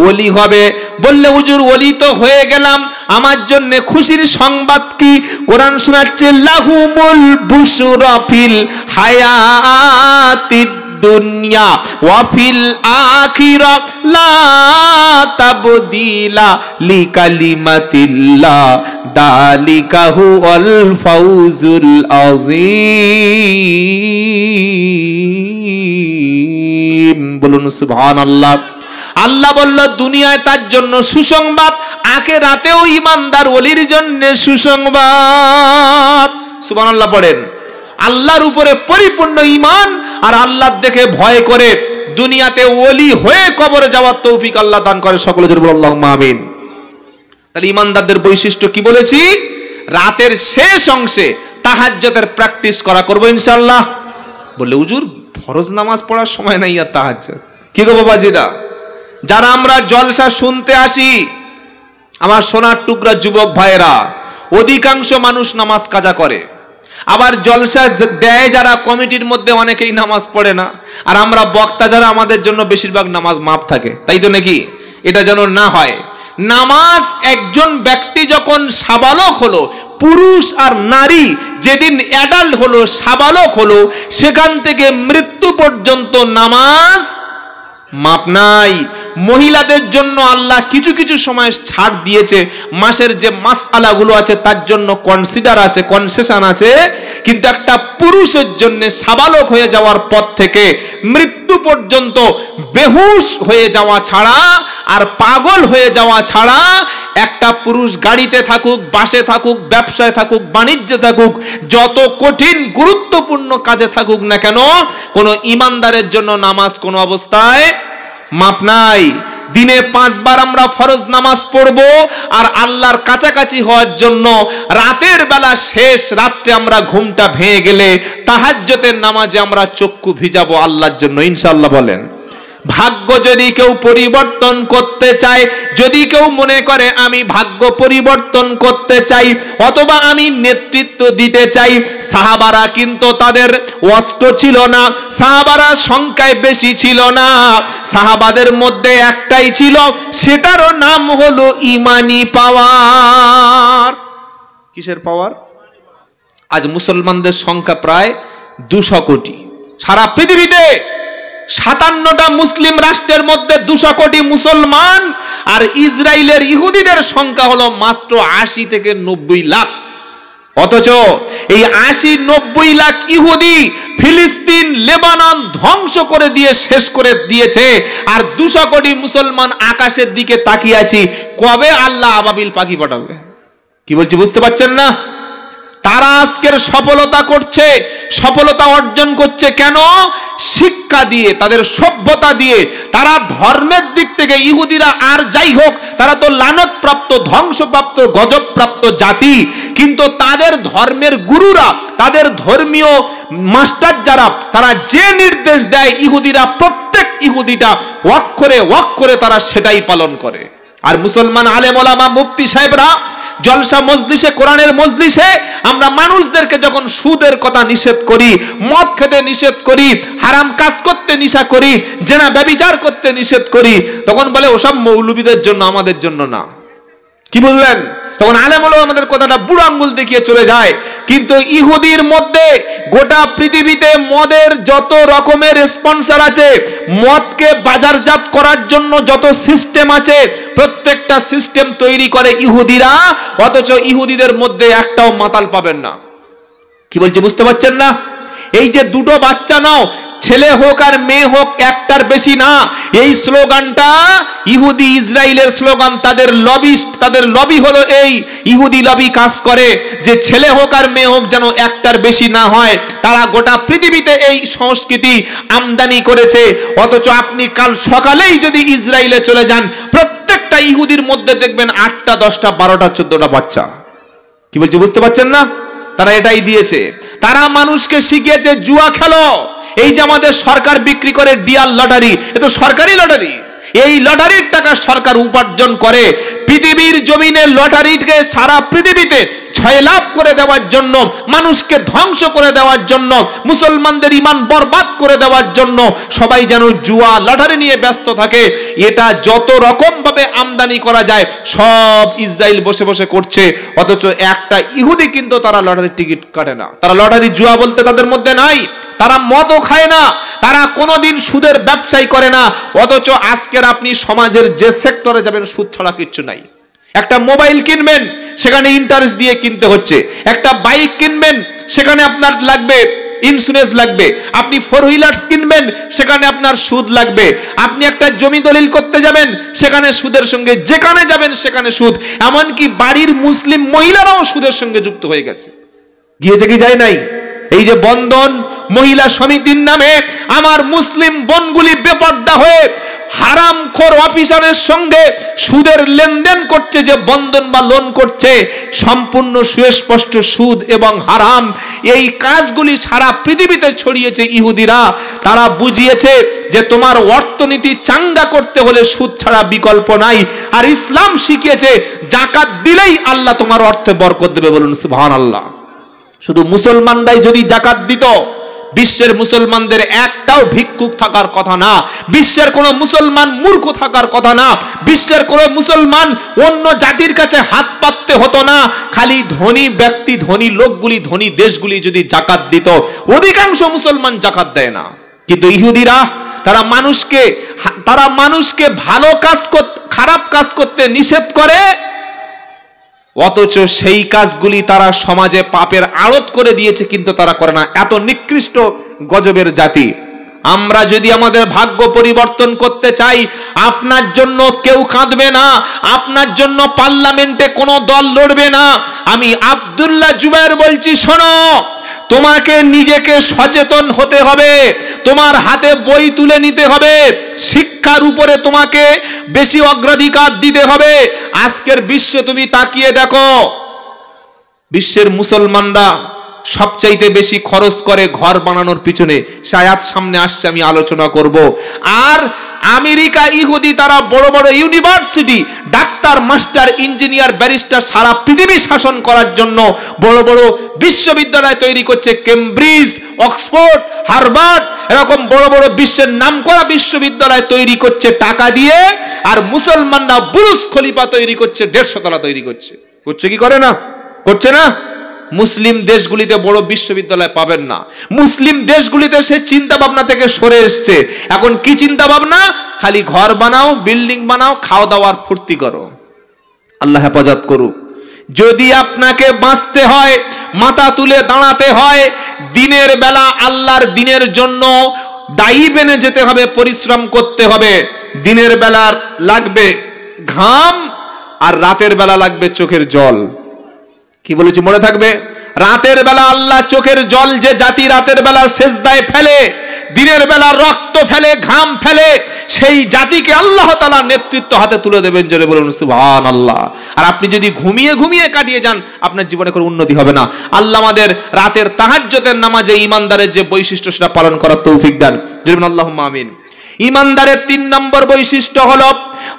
ওলি হবে। বললে হুজুর ওলি তো হয়ে গেলাম, আমার জন্য খুশির সংবাদ কি? কোরআন শোনাচ্ছে, লাহুমুল বুশরা ফিল হায়াতিদ দুনিয়া ওয়া ফিল আখিরা লা তাবদীলা লিকালিমাতিল্লাহ যালিকা হুয়াল ফাউজুল আযীম। বলুন সুবহানাল্লাহ। আল্লাহ বলল দুনিয়ায় তার জন্য সুসংবাদ, আখিরাতেও ঈমানদার ওলির জন্য সুসংবাদ। সুবহানাল্লাহ পড়েন। আল্লাহর উপরে পরিপূর্ণ ঈমান আর আল্লাহর দেখে ভয় করে দুনিয়াতে ওলি হয়ে কবরে যাওয়ার তৌফিক আল্লাহ দান করে। সকলে জোরে বলুন আল্লাহুম্মা আমিন। তাহলে ঈমানদারদের বৈশিষ্ট্য কি বলেছি? রাতের শেষ অংশে তাহাজ্জুদের প্র্যাকটিস করা করব ইনশাআল্লাহ। বললে হুজুর ফরজ নামাজ পড়ার সময় নাই আর তাহাজ্জুদ কি গো বাবাজিরা? যারা আমরা জলসা শুনতে আসি, আমার সোনার টুকরা যুবক ভাইয়েরা, অধিকাংশ মানুষ নামাজ কাজা করে। আবার জলসা দেয় যারা, কমিটির মধ্যে অনেকেই নামাজ পড়ে না। আর আমরা বক্তা যারা, আমাদের জন্য বেশিরভাগ নামাজ মাপ থাকে, তাই তো নাকি? এটা যেন না হয়। নামাজ একজন ব্যক্তি যখন সাবালক হলো, পুরুষ আর নারী যেদিন অ্যাডাল্ট হলো, সাবালক হলো, সেখান থেকে মৃত্যু পর্যন্ত নামাজ মাপ নাই। মহিলাদের জন্য আল্লাহ কিছু কিছু সময় ছাড় দিয়েছে, মাসের যে মাসআলাগুলো আছে তার জন্য কনসিডার আছে, কনসেশন আছে, কিন্তু একটা পুরুষের জন্য সাবালক হয়ে যাওয়ার পর থেকে মৃত্যু পর্যন্ত বেহুশ হয়ে যাওয়া ছাড়া আর পাগল হয়ে যাওয়া ছাড়া একটা পুরুষ গাড়িতে থাকুক, বাসে থাকুক, ব্যবসায় থাকুক, বাণিজ্যে থাকুক, যত কঠিন গুরুত্বপূর্ণ কাজে থাকুক না কেন, কোনো ইমানদারের জন্য নামাজ কোনো অবস্থায় মাপ নাই। দিনে 5 বার আমরা ফরজ নামাজ পড়ব, আর আল্লাহর কাছাকাছি হওয়ার জন্য রাতের বেলা শেষ রাত্রে আমরা ঘুমটা ভেঙে গেলে তাহাজ্জুদের নামাজে আমরা চক্ষু ভিজাবো আল্লাহর জন্য, ইনশাআল্লাহ বলেন। ভাগ্য যদি কেউ পরিবর্তন করতে চায়, যদি কেউ মনে করে আমি ভাগ্য পরিবর্তন করতে চাই অথবা আমি নেতৃত্ব দিতে চাই, সাহাবারা কিন্তু তাদের অস্ত্র ছিল না, সাহাবারা সংখ্যায় বেশি ছিল না, সাহাবাদের মধ্যে একটাই ছিল, সেটারও নাম হলো ইমানি পাওয়ার। কিসের পাওয়ার? আজ মুসলমানদের সংখ্যা প্রায় 200 কোটি। সারা পৃথিবীতে 57টা মুসলিম রাষ্ট্রের মধ্যে 200 কোটি মুসলমান, আর ইসরায়েলের ইহুদিদের সংখ্যা হলো মাত্র 80 থেকে 90 লাখ। অথচ এই 80-90 লাখ ইহুদি ফিলিস্তিন, লেবানন ধ্বংস করে দিয়ে শেষ করে দিয়েছে, আর 200 কোটি মুসলমান আকাশের দিকে তাকিয়ে আছি, কবে আল্লাহ আবাবিল পাখি পাঠাবে। কি বলছি বুঝতে পারছেন না? তারা আজকের সফলতা করছে, সফলতা অর্জন করছে কেন? শিক্ষা দিয়ে, তাদের সভ্যতা দিয়ে। তারা ধর্মের দিক থেকে ইহুদিরা আর যাই হোক, তারা তো লানতপ্রাপ্ত, ধ্বংসপ্রাপ্ত, গজবপ্রাপ্ত জাতি, কিন্তু তাদের ধর্মের গুরুরা, তাদের ধর্মীয় মাস্টার যারা, তারা যে নির্দেশ দেয় ইহুদিরা, প্রত্যেক ইহুদিটা অক্ষরে অক্ষরে তারা সেটাই পালন করে। আর মুসলমান আলেম ওলামা, মুফতি সাহেবরা জলসা মজলিসে, কোরআনের মজলিসে আমরা মানুষদেরকে যখন সুদের কথা নিষেধ করি, মদ খেতে নিষেধ করি, হারাম কাজ করতে নিষেধ করি, জেনা ব্যভিচার করতে নিষেধ করি, তখন বলে ওসব মৌলবীদের জন্য, আমাদের জন্য না। কি বললেন? তখন আলেম ওলামা আমাদের কথাটা বুড়ো আঙ্গুল দেখিয়ে চলে যায়। কিন্তু ইহুদির মধ্যে গোটা পৃথিবীতে মদের যত রকমের স্পন্সর আছে, মদকে বাজারজাত করার জন্য যত সিস্টেম আছে, প্রত্যেকটা সিস্টেম তৈরি করে ইহুদিরা, অথচ ইহুদিদের মধ্যে একটাও মাতাল পাবেন না। কি বলছে বুঝতে পারছেন না? এই যে 2টো বাচ্চা নাও, ছেলে হোক আর মেয়ে হোক, একটার বেশি না, এই স্লোগানটা ইহুদি ইসরায়েলের স্লোগান। তাদের লবিস্ট, তাদের লবি হলো এই ইহুদি লবি কাজ করে যে ছেলে হোক আর মেয়ে হোক যেন একটার বেশি না হয়। তারা গোটা পৃথিবীতে এই সংস্কৃতি আমদানি করেছে। অথচ আপনি কাল সকালেই যদি ইসরায়েলে চলে যান, প্রত্যেকটা ইহুদির মধ্যে দেখবেন 8টা, 10টা, 12টা, 14টা বাচ্চা। কি বলছে বুঝতে পারছেন না? তারা এটাই দিয়েছে। তারা মানুষকে শিখিয়েছে জুয়া খেলো। এই যে আমাদের সরকার বিক্রি করে ডিয়ার লটারি, এ তো সরকারি লটারি। এই লটারির টাকা সরকার উপার্জন করে। পৃথিবীর জমিনে লটারিকে সারা পৃথিবীতে ছয়লাভ করে দেওয়ার জন্য, মানুষকে ধ্বংস করে দেওয়ার জন্য, মুসলমানদের ঈমান বরবাদ করে দেওয়ার জন্য সবাই যেন জুয়া লটারি নিয়ে ব্যস্ত থাকে। এটা যত রকম ভাবে আমদানি করা যায় সব ইসরায়েল বসে বসে করছে। অথচ একটা ইহুদি কিন্তু তারা লটারির টিকিট কাটে না। তারা লটারি জুয়া বলতে তাদের মধ্যে নাই। তারা মদও খায় না, তারা কোনোদিন সুদের ব্যবসাই করে না। অথচ আজকের আপনি সমাজের যে সেক্টরে যাবেন সুদ ছাড়া কিচ্ছু নাই। একটা মোবাইল কিনবেন, সেখানে ইন্টারেস্ট দিয়ে কিনতে হচ্ছে। একটা বাইক কিনবেন, সেখানে আপনার লাগবে ইন্স্যুরেন্স লাগবে। আপনি 4 হুইলার্স কিনবেন, সেখানে আপনার সুদ লাগবে। আপনি একটা জমি দলিল করতে যাবেন, সেখানে সুদের সঙ্গে, যেখানে যাবেন সেখানে সুদ। এমনকি বাড়ির মুসলিম মহিলারাও সুদের সঙ্গে যুক্ত হয়ে গেছে। গিয়েছে কি যায় নাই? এই যে বন্ধন মহিলা সমিতির নামে আমার মুসলিম বোনগুলি বেপর্দা হয়ে হারামখোর অফিসারের সঙ্গে সুদের লেনদেন করছে, যে বন্ধন বা লোন করছে, সম্পূর্ণ সুস্পষ্ট সুদ এবং হারাম। এই কাজগুলি সারা পৃথিবীতে ছড়িয়েছে ইহুদিরা। তারা বুঝিয়েছে যে তোমার অর্থনীতি চাঙ্গা করতে হলে সুদ ছাড়া বিকল্প নাই। আর ইসলাম শিখিয়েছে যাকাত দিলেই আল্লাহ তোমার অর্থে বরকত দেবে। বলুন সুবহানাল্লাহ। শুধু মুসলমানরাই যদি যাকাত দিত, বিশ্বের মুসলমানদের একটাও ভিক্ষুক থাকার কথা না, বিশ্বের কোন মুসলমান মূর্খ থাকার কথা না, বিশ্বের কোন মুসলমান অন্য জাতির কাছে হাত পাততে হতো না। খালি ধনী ব্যক্তি, ধনী লোকগুলি, ধনী দেশগুলি যদি যাকাত দিত, অধিকাংশ মুসলমান যাকাত দেয় না। কিন্তু ইহুদিরা তারা মানুষকে তারা মানুষকে ভালো কাজ খারাপ কাজ করতে নিষেধ করে, অথচ সেই কাজগুলি তারা সমাজে পাপের আড়ত করে দিয়েছে, কিন্তু তারা করে না। এত নিকৃষ্ট গজবের জাতি। আমরা যদি আমাদের ভাগ্য পরিবর্তন করতে চাই, আপনার জন্য কেউ কাঁদবে না, আপনার জন্য পার্লামেন্টে কোনো দল লড়বে না। আমি আব্দুল্লাহ জুবায়ের বলছি, শোনো, তোমাকে নিজেকে সচেতন হতে হবে, তোমার হাতে বই তুলে নিতে হবে, শিক্ষার উপরে তোমাকে বেশি অগ্রাধিকার দিতে হবে। আজকের বিশ্বে তুমি তাকিয়ে দেখো, বিশ্বের মুসলমানরা সবচাইতে বেশি খরচ করে ঘর বানানোর পিছনে। আয়াত সামনে আসছে, আমি আলোচনা করব। আর আমেরিকা, ইহুদি, তারা বড় বড় university, doctor, master, engineer, barrister, সারা পৃথিবী শাসন করার জন্য বড় বড় বিশ্ববিদ্যালয় তৈরি করছে। কেমব্রিজ, অক্সফোর্ড, হার্ভার্ড, এরকম বড় বড় বিশ্বের নামকরা বিশ্ববিদ্যালয় তৈরি করছে টাকা দিয়ে। আর মুসলমানরা বুরুজ খলিফা তৈরি করছে, 150 তলা তৈরি করছে। করছে কি করে না? করছে না? মুসলিম দেশগুলিতে বড় বিশ্ববিদ্যালয় পাবেন না। মুসলিম দেশগুলিতে সে চিন্তা ভাবনা থেকে সরে এসছে। এখন কি চিন্তা ভাবনা? খালি ঘর বানাও, বিল্ডিং বানাও, খাওয়া দাওয়ার ফুর্তি করো। আল্লাহ হেফাজত করুক। যদি আপনাকে বাঁচতে হয়, মাথা তুলে দাঁড়াতে হয়, দিনের বেলা আল্লাহর দিনের জন্য দায়ী বেনে যেতে হবে, পরিশ্রম করতে হবে। দিনের বেলা লাগবে ঘাম, আর রাতের বেলা লাগবে চোখের জল। কি বলেছি মনে থাকবে? রাতের বেলা আল্লাহ চোখের জল যে জাতি রাতের বেলা সেজদায় ফেলে, দিনের বেলা রক্ত ফেলে, ঘাম ফেলে, সেই জাতিকে আল্লাহ তাআলা নেতৃত্ব হাতে তুলে দেবেন। জোরে বলুন সুবহানাল্লাহ। আর আপনি যদি ঘুমিয়ে ঘুমিয়ে কাটিয়ে যান, আপনার জীবনে কোনো উন্নতি হবে না। আল্লাহ আমাদের রাতের তাহাজ্জুদের নামাজে ঈমানদারের যে বৈশিষ্ট্য সেটা পালন করার তৌফিক দান। জোরে বলুন আল্লাহুম্মা আমিন। ঈমানদারের 3 নম্বর বৈশিষ্ট্য হলো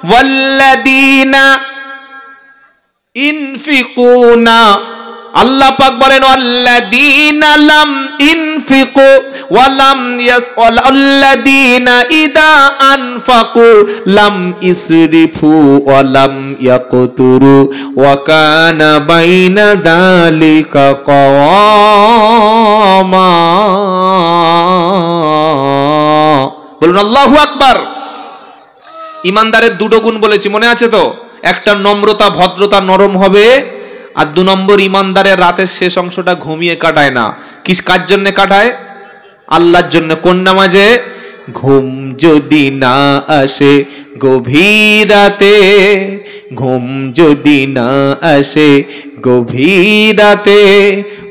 ওয়াল্লাযীনা ইনফিকুনা। আল্লাহ পাক বলেন আল্লাযীনা লাম ইনফিকু ওয়া লাম ইয়াসআল আল্লাযীনা ইযা আনফাকু লাম ইসরিফু ওয়া লাম ইয়াকতুরু ওয়া কানা বাইনা যালিকা কাওয়ামা। বলুন আল্লাহু আকবার। ঈমানদারের দুটো গুণ বলেছি, মনে আছে তো? একটা নম্রতা, ভদ্রতা, নরম হবে। আর 2 নম্বর, ঈমানদারের রাতের শেষ অংশটা ঘুমিয়ে কাটায় না। কিস কার জন্য কাটায়? আল্লাহর জন্য। কোন নামাজে? ঘুম যদি না আসে গভীর রাতে, ঘুম যদি না আসে গভীর রাতে,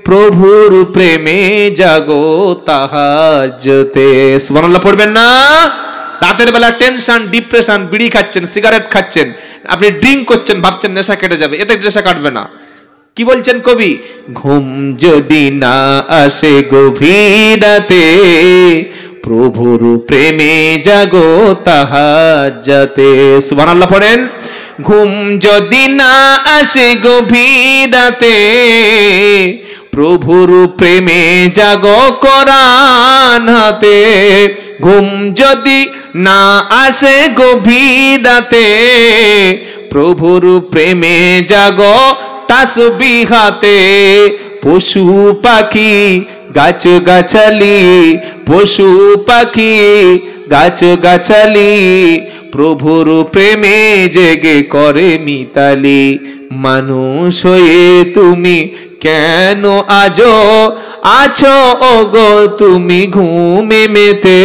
প্রভুর প্রেমে জাগো তাহাজ্জুদে। সুবহানাল্লাহ পড়বেন না? রাতের বেলা টেনশন, ডিপ্রেশন, বিড়ি খাচ্ছেন, সিগারেট খাচ্ছেন, আপনি ড্রিঙ্ক করছেন, ভাবছেন নেশা কেটে যাবে, এতে নেশা কাটবে না। কি বলছেন কবি? ঘুম যদি না আসে গভীর রাতে, প্রভুর প্রেমে জাগো তাহাজ্জুদে। সুবহানাল্লাহ পড়েন। ঘুম যদি না আসে গভীর রাতে, প্রভুর প্রেমে জাগো কোরআন হাতে। ঘুম যদি না আসে গভীর রাতে, প্রভুর প্রেমে জাগো তাসবিহ হাতে। পশু পাখি গাছ গাছালি, পশু পাখি গাছ গাছালি, প্রভুর প্রেমে জেগে করে মিতালি। মানুষ হয়ে তুমি কেন আজো আছো ওগো তুমি ঘুমে মেতে।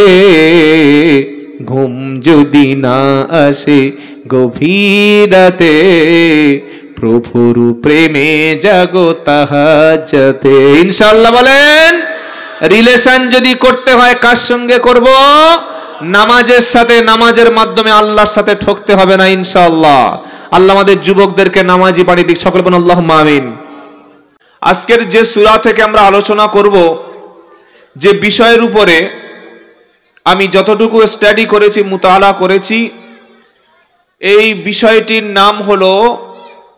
ঘুম যদি না আসে গভীর রাতে, প্রভুর প্রেমে জাগো তাহাজ্জুদে। ইনশাআল্লাহ বলেন। রিলেশন যদি করতে হয় কার সঙ্গে করব? নামাজের সাথে। নামাজের মাধ্যমে আল্লাহর সাথে ঠকতে হবে না ইনশাআল্লাহ। আল্লাহ আমাদের যুবকদেরকে নামাজি বানিয়ে দিক। সকলে বলুন আল্লাহুম্মা আমিন। আজকের যে সূরা থেকে আমরা আলোচনা করব, যে বিষয়ের উপরে আমি যতটুকু স্টাডি করেছি, মুতালা করেছি, এই বিষয়টির নাম হলো,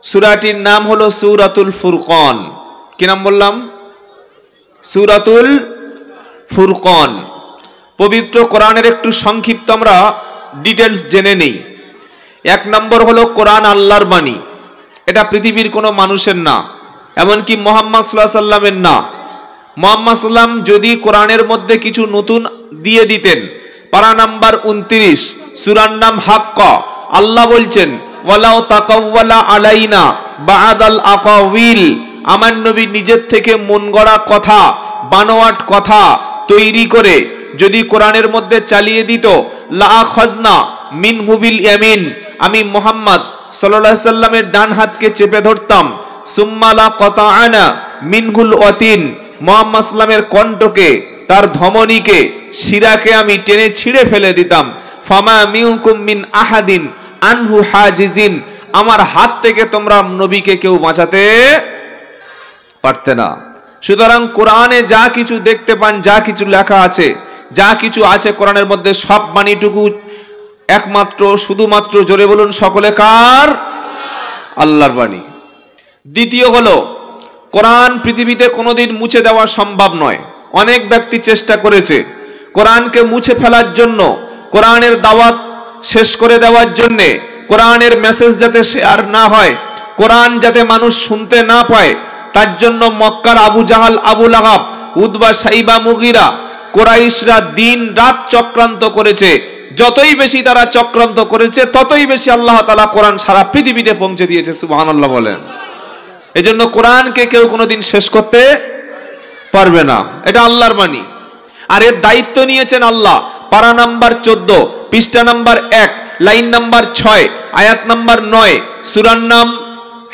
সূরাটির নাম হলো সূরাতুল ফুরকান। কি নাম বললাম? সূরাতুল ফুরকান। পবিত্র কোরআনের একটু সংক্ষিপ্ত আমরা ডিটেলস জেনে নেই। 1 নম্বর হলো কোরআন আল্লাহর বাণী। এটা পৃথিবীর কোনো মানুষের না, এমনকি মুহাম্মদ সাল্লাল্লাহু আলাইহি ওয়াসাল্লামের না। মুহাম্মদ সাল্লাম যদি কোরআনের মধ্যে কিছু নতুন দিয়ে দিতেন, পারা নাম্বার 29, সূরার নাম হাক্কা। আল্লাহ বলছেন ওয়ালাউ তাকাওয়ালা আলাইনা বা'দাল আকাওয়িল, আমার নবী নিজের থেকে মন গড়া কথা, বানোয়াট কথা তৈরি করে যদি কোরআনের মধ্যে চালিয়ে দিত, লা আখাযনা মিনহু বিল ইয়ামিন, আমি মুহাম্মদ সাল্লাল্লাহু আলাইহি সাল্লামের ডান হাতকে চেপে ধরতাম, সুম্মা লা কাতাআনা মিনহুল ওয়াতিন, মুহাম্মদ সাল্লামের কণ্ঠকে, তার ধমনীকে, শিরাকে আমি টেনে ছিঁড়ে ফেলে দিতাম। ফামা মিনকুম মিন আহাদিন আনহু হাজিজিন, আমার হাত থেকে তোমরা নবীকে কেউ বাঁচাতে পারতে না। সুতরাং কোরআনে যা কিছু দেখতে পান, যা কিছু লেখা আছে, যা কিছু আছে কোরআনের মধ্যে, সব বাণীটুকু একমাত্র শুধুমাত্র, জোরে বলুন সকলে, কার? আল্লাহর বাণী। দ্বিতীয় হলো, কোরআন পৃথিবীতে কোনোদিন মুছে দেওয়া সম্ভব নয়। অনেক ব্যক্তি চেষ্টা করেছে কোরআনকে মুছে ফেলার জন্য, কোরআনের দাওয়াত শেষ করে দেওয়ার জন্যে, কোরআনের মেসেজ যাতে শেয়ার না হয়, কোরআন যাতে মানুষ শুনতে না পায়, তার জন্য মক্কার আবু জাহাল, আবু লাহাব, উতবা, সাইবা, মুগিরা, কুরাইশরা দিন রাত চক্রান্ত করেছে। যতই বেশি তারা চক্রান্ত করেছে, ততই বেশি আল্লাহ তাআলা কোরআন সারা পৃথিবীতে পৌঁছে দিয়েছে। সুবহানাল্লাহ বলেন। এজন্য কোরআনকে কেউ কোনোদিন শেষ করতে পারবে না, এটা আল্লাহর বাণী। আর এর দায়িত্ব নিয়েছেন আল্লাহ। পারা নাম্বার 14, পৃষ্ঠা নাম্বার 1, লাইন নাম্বার 6, আয়াত নাম্বার 9, সূরার নাম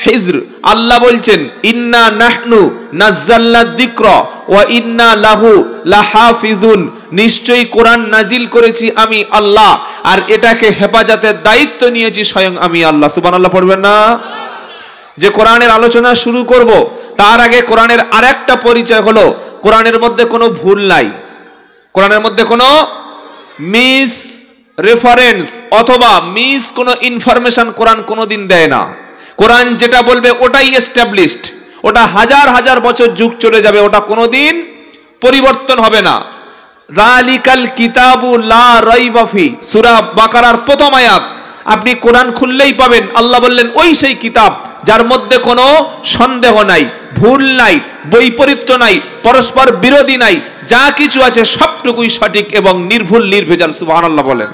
হিজর। আল্লাহ বলছেন ইন্না নাহনু নাযালনা যিকরা ওয়া ইন্না লাহু লাহাফিজুন, নিশ্চয়ই কোরআন নাজিল করেছি আমি আল্লাহ, আর এটাকে হেফাজতের দায়িত্ব নিয়েছি স্বয়ং আমি আল্লাহ। সুবহানাল্লাহ পড়বেন না? যে কোরআনের আলোচনা শুরু করব, তার আগে কোরআনের আরেকটা পরিচয় হলো, কোরআনের মধ্যে কোনো ভুল নাই, কোরআনের মধ্যে কোনো মিস রেফারেন্স অথবা মিস কোনো ইনফরমেশন কোরআন কোনোদিন দেয় না। কোরআন যেটা বলবে ওটাই এস্টাবলিশড, ওটা হাজার হাজার বছর যুগ চলে যাবে, ওটা কোনোদিন পরিবর্তন হবে না। যালিকাল কিতাবু লা রাইবা ফি, সূরা বাকারার প্রথম আয়াত। আপনি কোরআন খুললেই পাবেন আল্লাহ বললেন ওই সেই কিতাব যার মধ্যে কোনো সন্দেহ নাই, ভুল নাই, বৈপরীত্য নাই, পরস্পর বিরোধী নাই, যা কিছু আছে সবটুকুই সঠিক এবং নির্ভুল নির্ভেজাল। সুবহানাল্লাহ বলেন।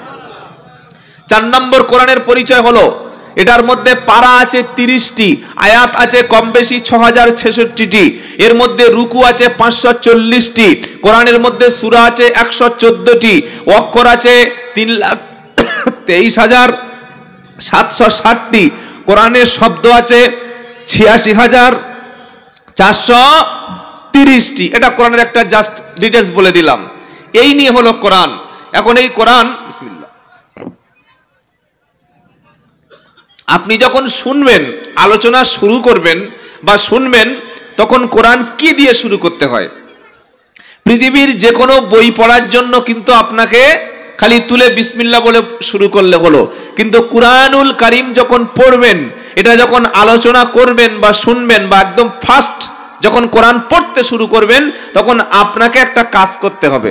4 নম্বর কোরআনের পরিচয় হলো, এটার মধ্যে পারা আছে 30টি, আয়াত আছে কম বেশি 6066টি, এর মধ্যে রুকু আছে 540টি, কোরআনের মধ্যে সূরা আছে 114টি, অক্ষর আছে 3,23,760টি, কোরআনের শব্দ আছে 86,430টি। এটা কোরআনের একটা জাস্ট ডিটেইলস বলে দিলাম। এই নিয়ে হলো কোরআন। এখন এই কোরআন, বিসমিল্লাহ, আপনি যখন শুনবেন, আলোচনা শুরু করবেন বা শুনবেন, তখন কোরআন কি দিয়ে শুরু করতে হয়? পৃথিবীর যে কোনো বই পড়ার জন্য কিন্তু আপনাকে খালি তুলে বিসমিল্লাহ বলে শুরু করলে হলো, কিন্তু কুরআনুল কারীম যখন পড়বেন, এটা যখন আলোচনা করবেন বা শুনবেন বা একদম ফার্স্ট যখন কোরআন পড়তে শুরু করবেন, তখন আপনাকে একটা কাজ করতে হবে।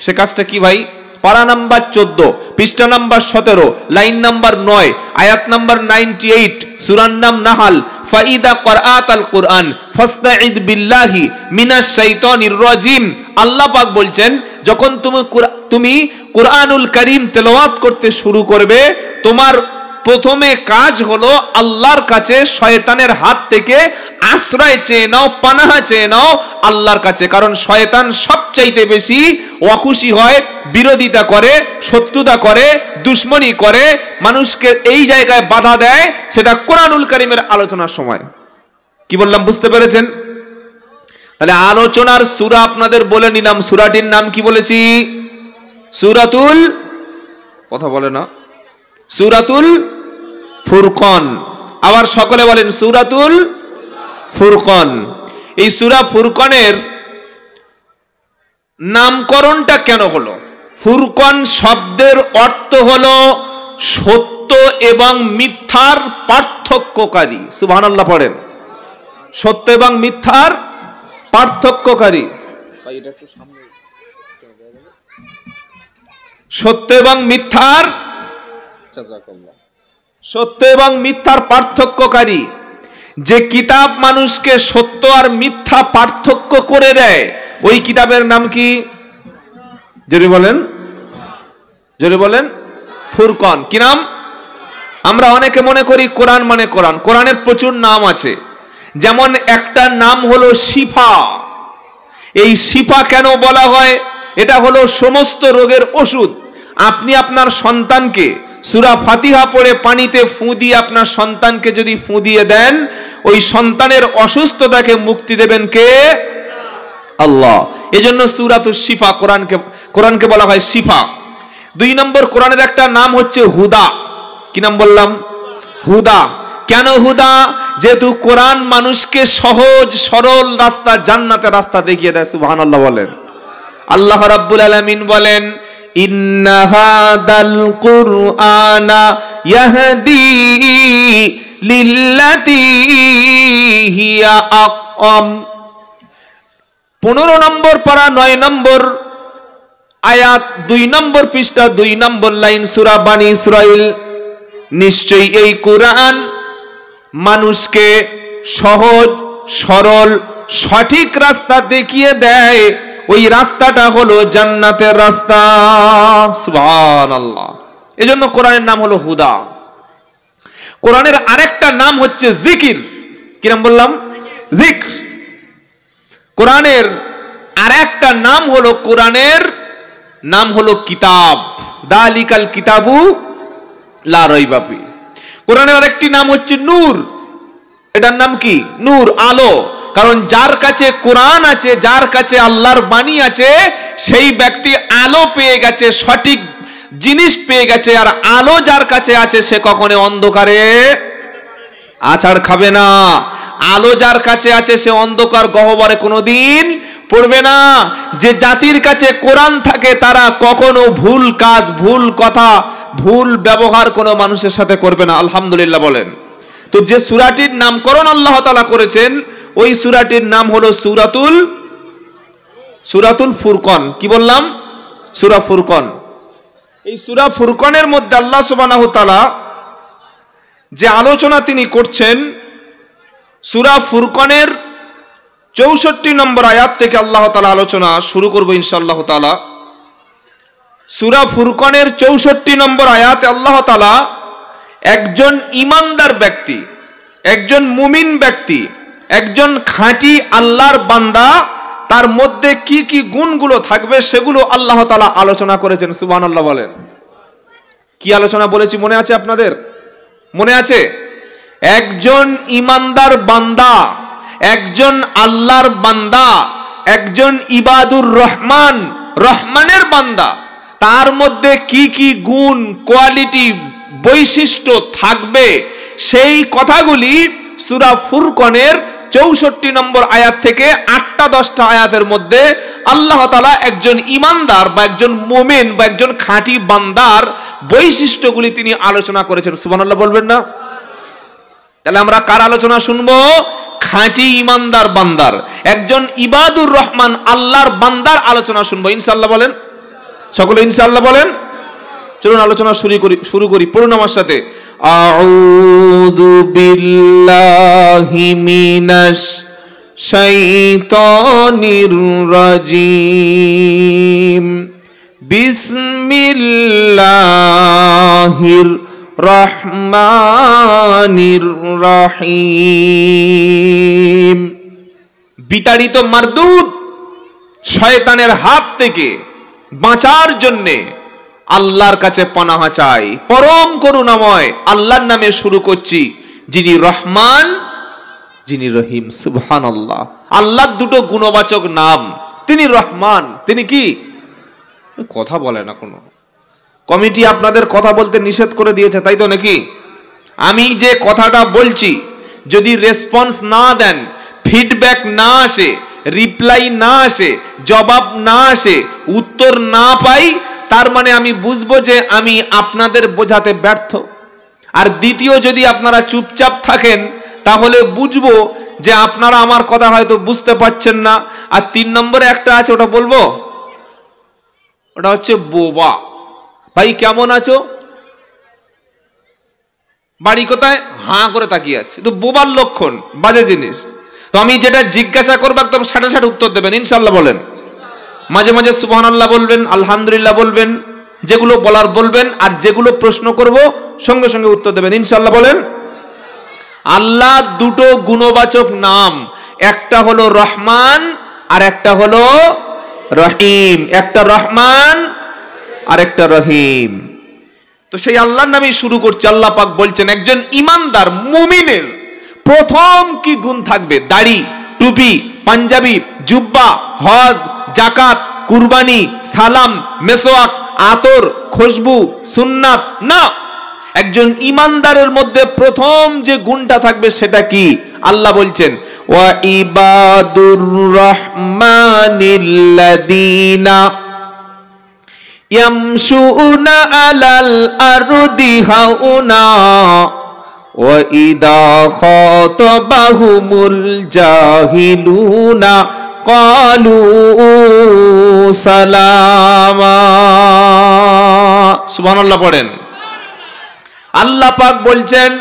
সে কাজটা কি ভাই? পারা নাম্বার 14, পৃষ্ঠা নাম্বার 17, লাইন নাম্বার 9, আয়াত নাম্বার 98, সূরার নাম নাহাল। ফাইদা ক্বরাআতাল কুরআন ফাসতাঈদ বিল্লাহি মিনাশ শাইতানির রাজিম। আল্লাহ পাক বলছেন, যখন তুমি কুরআনুল কারীম তেলাওয়াত করতে শুরু করবে, তোমার প্রথমে কাজ হলো আল্লাহর কাছে শয়তানের হাত থেকে আশ্রয় চেয়ে নাও, পানাহ চেয়ে নাও আল্লাহর কাছে। কারণ শয়তান সবচাইতে বেশি অখুশি হয়, বিরোধিতা করে, শত্রুতা করে, দুশ্মনী করে, মানুষকে এই জায়গায় বাধা দেয়, সেটা কুরআনুল কারীমের আলোচনার সময়। কি বললাম বুঝতে পেরেছেন? তাহলে আলোচনার সূরা আপনাদের বলে নিলাম, সূরাটির নাম কি বলেছি? সূরাতুল, কথা বলে না, সূরাতুল ফুরকান। আবার সকলে বলেন সূরাতুল ফুরকান। এই সূরা ফুরকানের নামকরণটা কেন হলো? ফুরকান শব্দের অর্থ হলো সত্য এবং মিথ্যার পার্থক্যকারী। সুবহানাল্লাহ পড়েন। সত্য এবং মিথ্যার পার্থক্যকারী। সত্য এবং মিথ্যার, সত্য এবং মিথ্যার পার্থক্যকারী। যে কিতাব মানুষকে সত্য আর মিথ্যা পার্থক্য করে দেয়, ওই কিতাবের নাম কি? যদি বলেন জোরে বলেন, ফুরকন। কি নাম? আমরা অনেকে মনে করি কোরআন মানে কোরআন। কোরআনের প্রচুর নাম আছে। যেমন একটা নাম হলো শিফা। এই শিফা কেন বলা হয়? এটা হলো সমস্ত রোগের ওষুধ। আপনি আপনার সন্তানকে সূরা ফাতিহা পড়ে পানিতে ফুঁ দিয়ে আপনার সন্তানকে যদি ফুঁ দিয়ে দেন, ওই সন্তানের অসুস্থতাকে মুক্তি দেবেন কে? আল্লাহ। এজন্য সূরাতুশ শিফা, কোরআনকে বলা হয় শিফা। 2 নম্বর, কোরআনের একটা নাম হচ্ছে হুদা। কি নাম বললাম? হুদা। কেন হুদা? যেহেতু কোরআন মানুষকে সহজ সরল রাস্তা, জান্নাতের রাস্তা দেখিয়ে দেয়। সুবহানাল্লাহ বলেন। আল্লাহ রাব্বুল আলামিন বলেন, ইন্না হাদাল কুরআনা ইয়াহদি লিল্লাতী হিয়া আকওয়াম। 15 নম্বর পারা 9 নম্বর আয়াত 2 নম্বর পৃষ্ঠা 2 নম্বর লাইন, সূরা বানী ইসরাইল। নিশ্চয়ই এই কোরআন মানুষকে সহজ সরল সঠিক রাস্তা দেখিয়ে দেয়। ওই রাস্তাটা হলো জান্নাতের রাস্তা। সুবহানাল্লাহ। এজন্য কোরআনের নাম হলো হুদা। কোরআনের আরেকটা নাম হচ্ছে জিকির। কি নাম বললাম? জিক্র। কোরআনের আরেকটা নাম হলো, কোরআনের নাম হলো কিতাব। দালিকাল কিতাবু লা রাইবা ফি। কোরআনের আরেকটি নাম হচ্ছে নূর। এটার নাম কি? নূর, আলো। কারণ যার কাছে কোরআন আছে, যার কাছে আল্লাহর বাণী আছে, সেই ব্যক্তি আলো পেয়ে গেছে, সঠিক জিনিস পেয়ে গেছে। আর আলো যার কাছে আছে, সে কখনো অন্ধকারে আছাড় খাবে না। আলো যার কাছে আছে, সে অন্ধকার গহ্বরে কোনোদিন পড়বে না। যে জাতির কাছে কোরআন থাকে, তারা কখনো ভুল কাজ, ভুল কথা, ভুল ব্যবহার কোনো মানুষের সাথে করবে না। আলহামদুলিল্লাহ বলেন। তো যে সূরাটির নামকরণ আল্লাহ তাআলা করেছেন, ওই সূরাটির নাম হলো সূরাতুল ফুরকন। কি বললাম? সূরা ফুরকন। এই সূরা ফুরকনের মধ্যে আল্লাহ সুবহানাহু ওয়া তাআলা যে আলোচনা তিনি করছেন, সূরা ফুরকনের 64 নম্বর আয়াত থেকে আল্লাহ তাআলা আলোচনা শুরু করব ইনশাআল্লাহ তাআলা। সূরা ফুরকনের 64 নম্বর আয়াতে আল্লাহ তাআলা একজন ঈমানদার ব্যক্তি, একজন মুমিন ব্যক্তি, একজন খাঁটি আল্লাহর বান্দা, তার মধ্যে কি কি গুণগুলো থাকবে সেগুলো আল্লাহ তাআলা আলোচনা করেছেন। সুবহানাল্লাহ বলেন। কি আলোচনা বলেছি মনে আছে আপনাদের? মনে আছে? একজন ঈমানদার বান্দা, একজন আল্লাহর বান্দা, একজন ইবাদুর রহমান, রহমানের বান্দা, তার মধ্যে কি কি গুণ, কোয়ালিটি, বৈশিষ্ট্য থাকবে, সেই কথাগুলি সূরা ফুরকনের 64 নম্বর আয়াত থেকে 8-10টা আয়াতের মধ্যে আল্লাহ তাআলা একজন ঈমানদার বা একজন মুমিন বা একজন খাঁটি বান্দার বৈশিষ্ট্যগুলি তিনি আলোচনা করেছেন। সুবহানাল্লাহ বলবেন না? তাহলে আমরা কার আলোচনা শুনবো? খাঁটি ঈমানদার বান্দার, একজন ইবাদুর রহমান আল্লাহর বান্দার আলোচনা শুনবো ইনশাআল্লাহ বলেন। সকলে ইনশাআল্লাহ বলেন। চলুন আলোচনা শুরু করি। পড়ুন আমার সাথে। আউযু বিল্লাহি মিনাশ শাইতানির রাজিম। বিসমিল্লাহির রহমানির রহিম। বিতাড়িত মারদুদ শয়তানের হাত থেকে বাঁচার জন্যে আল্লাহর কাছে পানাহ চাই। পরম করুণাময় আল্লাহর নামে শুরু করছি, যিনি রহমান, যিনি রহিম। সুবহানাল্লাহ। আল্লাহর দুটো গুণবাচক নাম। তিনি রহমান, তিনি কি? কথা বলে না কোনো কমিটি আপনাদের কথা বলতে নিষেধ করে দিয়েছে, তাই তো নাকি? আমি যে কথাটা বলছি, যদি রেসপন্স না দেন, ফিডব্যাক না আসে, রিপ্লাই না আসে, জবাব না আসে, উত্তর না পাই, তার মানে আমি বুঝবো যে আমি আপনাদের বোঝাতে ব্যর্থ। আর দ্বিতীয়, যদি আপনারা চুপচাপ থাকেন, তাহলে বুঝবো যে আপনারা আমার কথা হয়তো বুঝতে পারছেন না। আর 3 নম্বরে একটা আছে, ওটা বলবো, ওটা হচ্ছে বোবা। ভাই কেমন আছো? বাড়ি কোথায়? হাঁ করে তাকিয়ে আছে, তো বোবার লক্ষণ, বাজে জিনিস। তো আমি যেটা জিজ্ঞাসা করবো একদম সাথে সাথে উত্তর দেবেন ইনশাআল্লাহ বলেন। মাঝে মাঝে সুবহানাল্লাহ বলবেন, আলহামদুলিল্লাহ বলবেন, যেগুলো বলার বলবেন, আর যেগুলো প্রশ্ন করব সঙ্গে সঙ্গে উত্তর দেবেন ইনশাআল্লাহ। বলেন। আল্লাহ দুটো গুণবাচক নাম, একটা হলো রহমান আর একটা হলো রহিম। একটা রহমান আর একটা রহিম। তো সেই আল্লাহর নামে শুরু করছে। আল্লাহ পাক বলছেন একজন ইমানদার মুমিনের প্রথম কি গুণ থাকবে? দাড়ি, টুপি, পাঞ্জাবি, জুব্বা, হজ, জাকাত, কুরবানি, সালাম, মেসওয়াক, আতর, খুশবু, সুন্নাত না। একজন ইমানদারের মধ্যে প্রথম যে গুণটা থাকবে সেটা কি? আল্লাহ বলছেন ওয়া ইবাদুর রহমানিল্লাযীনা ইয়ামশুনা আলাল আরদি হাউনা ওয়া ইদা খাতাবাহুমুল জাহিলুনা ক্বালু সালামা। সুবহানাল্লাহ পড়েন। আল্লাহ পাক বলছেন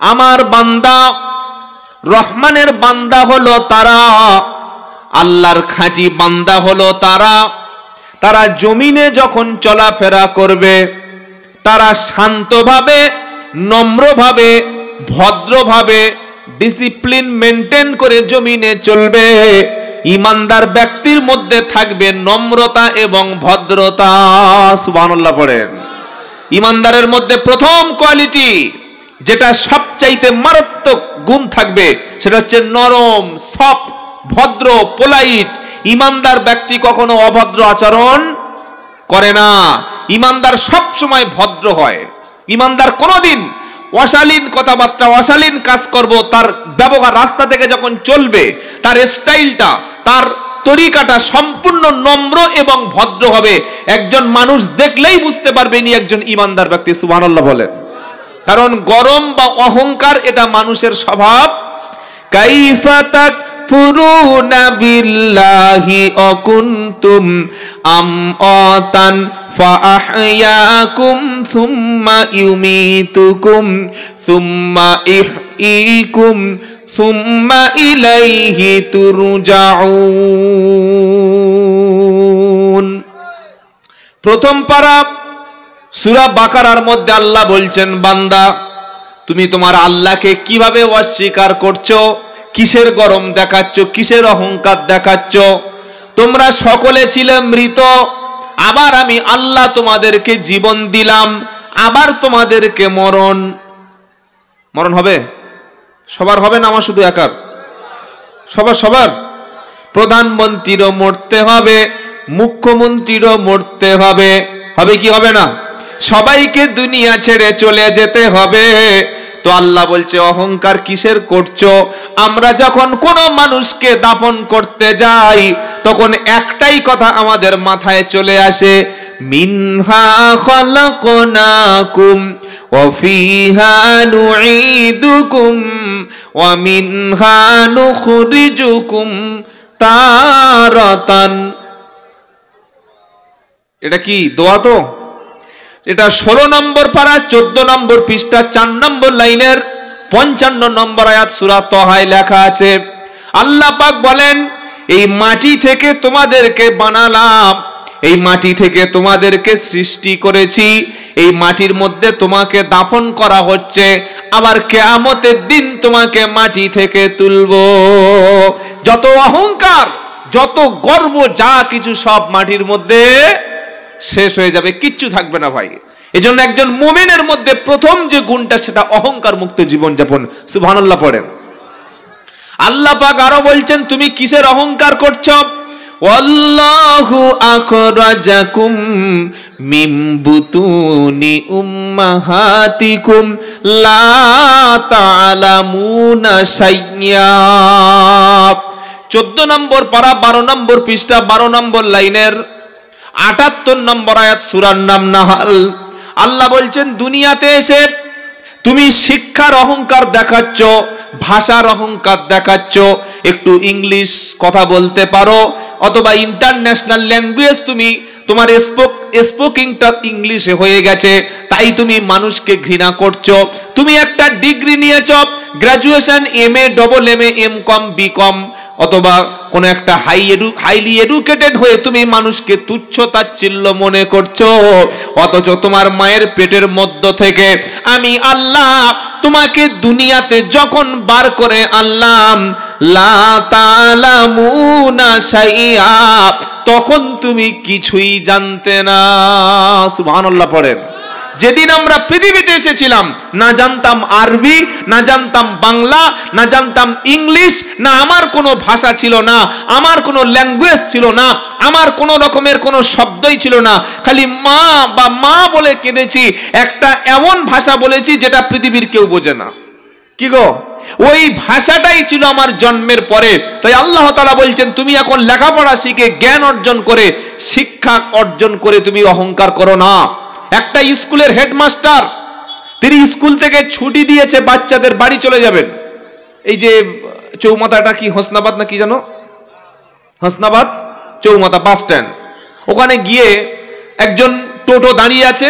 আমার বান্দা, রহমানের বান্দা হলো তারা, আল্লাহর খাঁটি বান্দা হলো তারা, তারা জমিনে যখন চলাফেরা করবে তারা শান্তভাবে, নম্রভাবে, ভদ্রভাবে, ডিসিপ্লিন মেনটেন করে জমিনে চলবে। ইমানদার ব্যক্তির মধ্যে থাকবে নম্রতা এবং ভদ্রতা। সুবহানাল্লাহ পড়েন। ইমানদারের মধ্যে প্রথম কোয়ালিটি যেটা সবচাইতে মারাত্মক গুণ থাকবে সেটা হচ্ছে নরম, সফট, ভদ্র, পোলাইট। ইমানদার ব্যক্তি কখনো অভদ্র আচরণ করে না। ইমানদার সব সময় ভদ্র হয়। ইমানদার কোনোদিন অশালীন কথাবার্তা, অশালীন কাজ করব, তার ব্যবহার, রাস্তা থেকে যখন চলবে তার স্টাইলটা, তার তরিকাটা সম্পূর্ণ নম্র এবং ভদ্র হবে। একজন মানুষ দেখলেই বুঝতে পারবে ইনি একজন ইমানদার ব্যক্তি। সুবহানাল্লাহ বলেন। কারণ গরম বা অহংকার এটা মানুষের স্বভাব। কাইফা তাকফুরুনা বিল্লাহি ওয়া কুনতুম আমওয়াতান ফাআহইয়াকুম সুম্মা ইউমীতুকুম সুম্মা ইহয়ীকুম সুম্মা ইলাইহি তুরজাউন। প্রথম পারা সূরা বাকারার মধ্যে আল্লাহ বলছেন বান্দা তুমি তোমার আল্লাহকে কিভাবে অস্বীকার করছো, কিসের গরম দেখাচ্ছ, কিসের অহংকার দেখাচ্ছ? তোমরা সকলে ছিলে মৃত, আবার আমি আল্লাহ তোমাদেরকে জীবন দিলাম, আবার তোমাদেরকে মরণ হবে। সবার হবে না, আমার শুধু একার? সবার। প্রধানমন্ত্রীরও মরতে হবে, মুখ্যমন্ত্রীরও মরতে হবে। হবে কি হবে না? সবাইকে দুনিয়া ছেড়ে চলে যেতে হবে। তো আল্লাহ বলছে অহংকার কিসের করছো? আমরা যখন কোনো মানুষকে দাফন করতে যাই তখন একটাই কথা আমাদের মাথায় চলে আসে, মিনহা খালাকনাকুম ওয়া ফিহা নুঈদুকুম ওয়া মিনহা নুখরিজুকুম তারাতান। এটা কি দোয়া? তো এটা 16 নম্বর পারা 14 নম্বর পৃষ্ঠা 4 নম্বর লাইনের 55 নম্বর আয়াত সূরা তাহায় লেখা আছে। আল্লাহ পাক বলেন এই মাটি থেকে তোমাদেরকে বানালাম, এই মাটি থেকে তোমাদেরকে সৃষ্টি করেছি, এই মাটির মধ্যে তোমাকে দাফন করা হচ্ছে, আবার কিয়ামতের দিন তোমাকে মাটি থেকে তুলবো। যত অহংকার, যত গর্ব, যা কিছু সব মাটির মধ্যে শেষ হয়ে যাবে, কিচ্ছু থাকবে না ভাই। এজন্য একজন মুমিনের মধ্যে প্রথম যে গুণটা সেটা অহংকার মুক্ত জীবনযাপন। সুবহানাল্লাহ পড়েন। আল্লাহ পাক আরো বলছেন তুমি কিসের অহংকার করছো? ওয়াল্লাহু আখরাজাকুম মিন বুতুনি উম্মাহাতিকুম লা তা'লামুনা শাইয়্যা। 14 নম্বর পারা 12 নম্বর পৃষ্ঠা 12 নম্বর লাইনের 78 নম্বর আয়াত সূরার নাম নাহাল। আল্লাহ বলছেন দুনিয়াতে এসে তুমি শিক্ষার অহংকার দেখাচ্ছ, ভাষার অহংকার দেখাচ্ছ, একটু ইংলিশ কথা বলতে পারো অথবা ইন্টারন্যাশনাল ল্যাঙ্গুয়েজ তুমি তোমার স্পোকিংটা ইংলিশে হয়ে গেছে, তাই তাই তুমি মানুষকে ঘৃণা করছো। তুমি একটা ডিগ্রি নিয়েছো, graduation, MA, double MA, MCom, BCom, অথবা কোন একটা হাইলি এডুকেটেড হয়ে তুমি মানুষকে তুচ্ছ তাচ্ছিল্য মনে করছো, অথচ তোমার মায়ের পেটের মধ্য থেকে আমি আল্লাহ তোমাকে দুনিয়াতে যখন বার করে আনলাম, লা তালামুনা শাইআ, তখন তুমি কিছুই জানতে না। সুবহানাল্লাহ পড়েন। যেদিন আমরা পৃথিবীতে এসেছিলাম, না জানতাম আরবি, না জানতাম বাংলা, না জানতাম ইংলিশ, না আমার কোনো ভাষা ছিল না, আমার কোনো ল্যাঙ্গুয়েজ ছিল না, আমার কোনো রকমের কোনো শব্দই ছিল না, খালি মা বা মা বলে কেঁদেছি। একটা এমন ভাষা বলেছি যেটা পৃথিবীর কেউ বোঝে না। কি গো, ওই ভাষাটাই ছিল আমার জন্মের পরে। তাই আল্লাহ তাআলা বলছেন, তুমি এখন লেখাপড়া শিখে জ্ঞান অর্জন করে, শিক্ষা অর্জন করে তুমি অহংকার করো না। একটা স্কুলের হেডমাস্টার, তিনি স্কুল থেকে ছুটি দিয়েছে, বাচ্চাদের বাড়ি চলে যাবেন। এই যে চৌমাথাটা কি হোসনাবাদ না কি জানো, হোসনাবাদ চৌমাথা বাস স্ট্যান্ড, ওখানে গিয়ে একজন টোটো দাঁড়িয়ে আছে,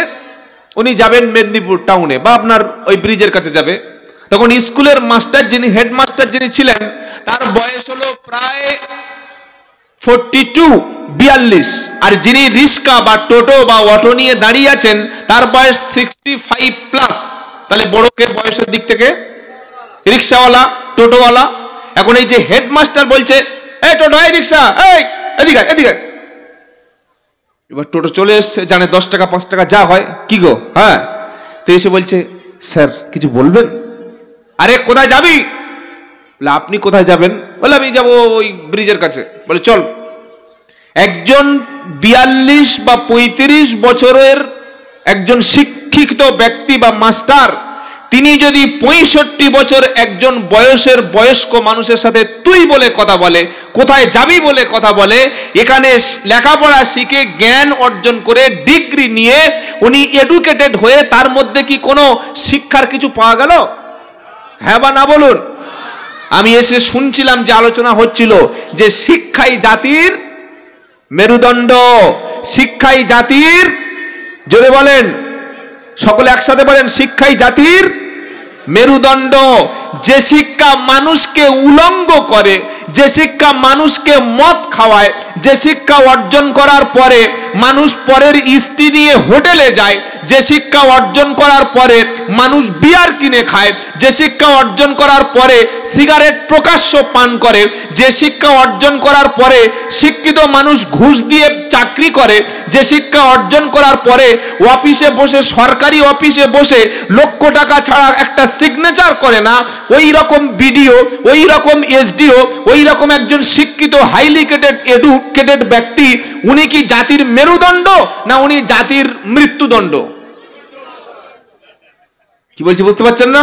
উনি যাবেন মেদিনীপুর টাউনে বা আপনার ওই ব্রিজের কাছে যাবে। তখন স্কুলের মাস্টার, যিনি হেডমাস্টার যিনি ছিলেন, তার বয়স হলো প্রায় 42, আর যিনি রিক্সা বা টোটো বা অটো নিয়ে দাঁড়িয়ে আছেন তার বয়স 65+। তাহলে বড়কে বয়সের দিক থেকে রিক্সাওয়ালা, টোটোওয়ালা। এখন এই যে হেডমাস্টার বলছে, এই টোটো, এই রিক্সা, এই এদিকে এদিকে। এবার টোটো চলে এসছে, জানে 10 টাকা 5 টাকা যা হয়। কি গো, হ্যাঁ। তো এসে বলছে, স্যার কিছু বলবেন? আরে কোথায় যাবি? বলে আপনি কোথায় যাবেন? বলে আমি যাবো ওই ব্রিজের কাছে। বলে চল। একজন 42 বা 35 বছরের একজন শিক্ষিত ব্যক্তি বা মাস্টার, তিনি যদি 65 বছর একজন বয়স্ক মানুষের সাথে তুই বলে কথা বলে, কোথায় যাবি বলে কথা বলে, এখানে লেখাপড়া শিখে জ্ঞান অর্জন করে ডিগ্রি নিয়ে উনি এডুকেটেড হয়ে, তার মধ্যে কি কোনো শিক্ষার কিছু পাওয়া গেল? হ্যাঁ বা না বলুন। আমি এসে শুনছিলাম যে আলোচনা হচ্ছিল যে শিক্ষাই জাতির মেরুদণ্ড, শিক্ষাই জাতির, জোরে বলেন, সকলে একসাথে বলেন, শিক্ষাই জাতির মেরুদণ্ড। যে শিক্ষা মানুষকে উলঙ্গ করে, যে শিক্ষা মানুষকে মদ খাওয়ায়, যে শিক্ষা অর্জন করার পরে মানুষ পরের স্ত্রী নিয়ে হোটেলে যায়, যে শিক্ষা অর্জন করার পরে মানুষ বিয়ার কিনে খায়, যে শিক্ষা অর্জন করার পরে সিগারেট প্রকাশ্য পান করে, যে শিক্ষা অর্জন করার পরে শিক্ষিত মানুষ ঘুষ দিয়ে চাকরি করে, যে শিক্ষা অর্জন করার পরে অফিসে বসে, সরকারি অফিসে বসে লক্ষ টাকা ছাড়া একটা সিগনেচার করে না, ওই রকম বিডিও, ওই রকম এসডিও, ওই রকম একজন শিক্ষিত হাইলি এডুকেটেড ব্যক্তি, উনি কি জাতির মেরুদণ্ড না উনি জাতির মৃত্যুদণ্ড? কি বলছি বুঝতে পারছেন না?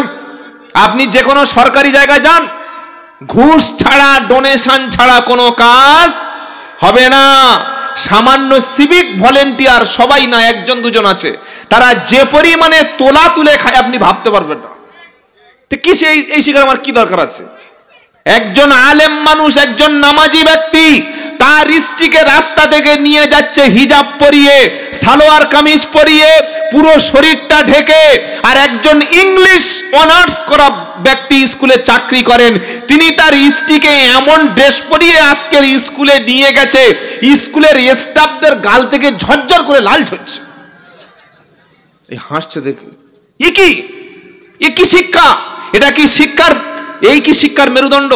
আপনি যে কোনো সরকারি জায়গায় যান, ঘুষ ছাড়া, ডোনেশন ছাড়া কোনো কাজ হবে না। সামান্য সিভিক ভলেন্টিয়ার, সবাই না, একজন দুজন আছে, তারা যে পরিমাণে তোলা তুলে খায় আপনি ভাবতে পারবেন না। তো কি এই শিকার আমার কি দরকার আছে? একজন আলেম মানুষ, একজন নামাজি ব্যক্তি, তার স্ত্রীকে রাস্তা থেকে নিয়ে যাচ্ছে হিজাব পরিয়ে, সালোয়ার কামিজ পরিয়ে, পুরো শরীরটা ঢেকে। আর একজন ইংলিশ অনার্স করা ব্যক্তি স্কুলে চাকরি করেন, তিনি তার স্ত্রীকে এমন ড্রেস পরিয়ে আজকের স্কুলে নিয়ে গেছে, স্কুলের স্টাফদের গাল থেকে ঝরঝর করে লাল ঝরছে। এই হাসছে দেখে, এ কি শিক্ষা? এটা কি শিক্ষার, এই কি শিক্ষার মেরুদণ্ড?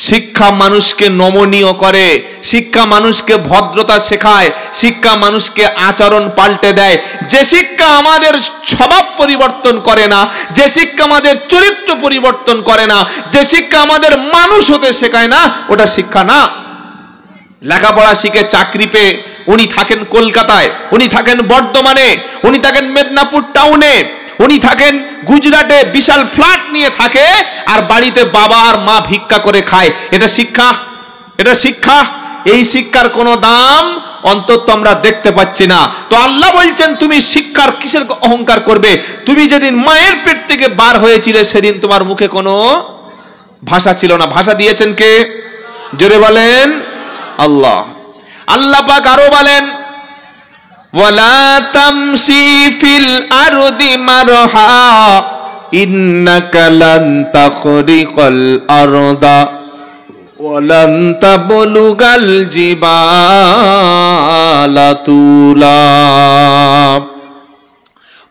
শিক্ষা মানুষকে নমনীয় করে, শিক্ষা মানুষকে ভদ্রতা শেখায়, শিক্ষা মানুষকে আচরণ পাল্টে দেয়। যে শিক্ষা আমাদের স্বভাব পরিবর্তন করে না, যে শিক্ষা আমাদের চরিত্র পরিবর্তন করে না, যে শিক্ষা আমাদের মানুষ হতে শেখায় না, ওটা শিক্ষা না। লেখাপড়া শিখে চাকরি পেয়ে উনি থাকেন কলকাতায়, উনি থাকেন বর্ধমানে, উনি থাকেন মেদিনীপুর টাউনে, উনি থাকেন গুজরাটে, বিশাল ফ্ল্যাট নিয়ে থাকে, আর বাড়িতে বাবা আর মা ভিক্ষা করে খায়। এটা শিক্ষা? এটা শিক্ষা? এই শিক্ষার কোনো দাম অন্তত আমরা দেখতে পাচ্ছি না। তো আল্লাহ বলছেন, তুমি শিক্ষার কিসের অহংকার করবে? তুমি যেদিন মায়ের পেট থেকে বার হয়েছিলে, সেদিন তোমার মুখে কোনো ভাষা ছিল না। ভাষা দিয়েছেন কে? জোরে বলেন, আল্লাহ। আল্লাহ পাক আরো বলেন, ওয়ালা তামশি ফিল আরদি মারহা ইন্নাকা লান তাখরিকাল আরদা ওয়ালান তাবলুগাল জিবালা তুলা।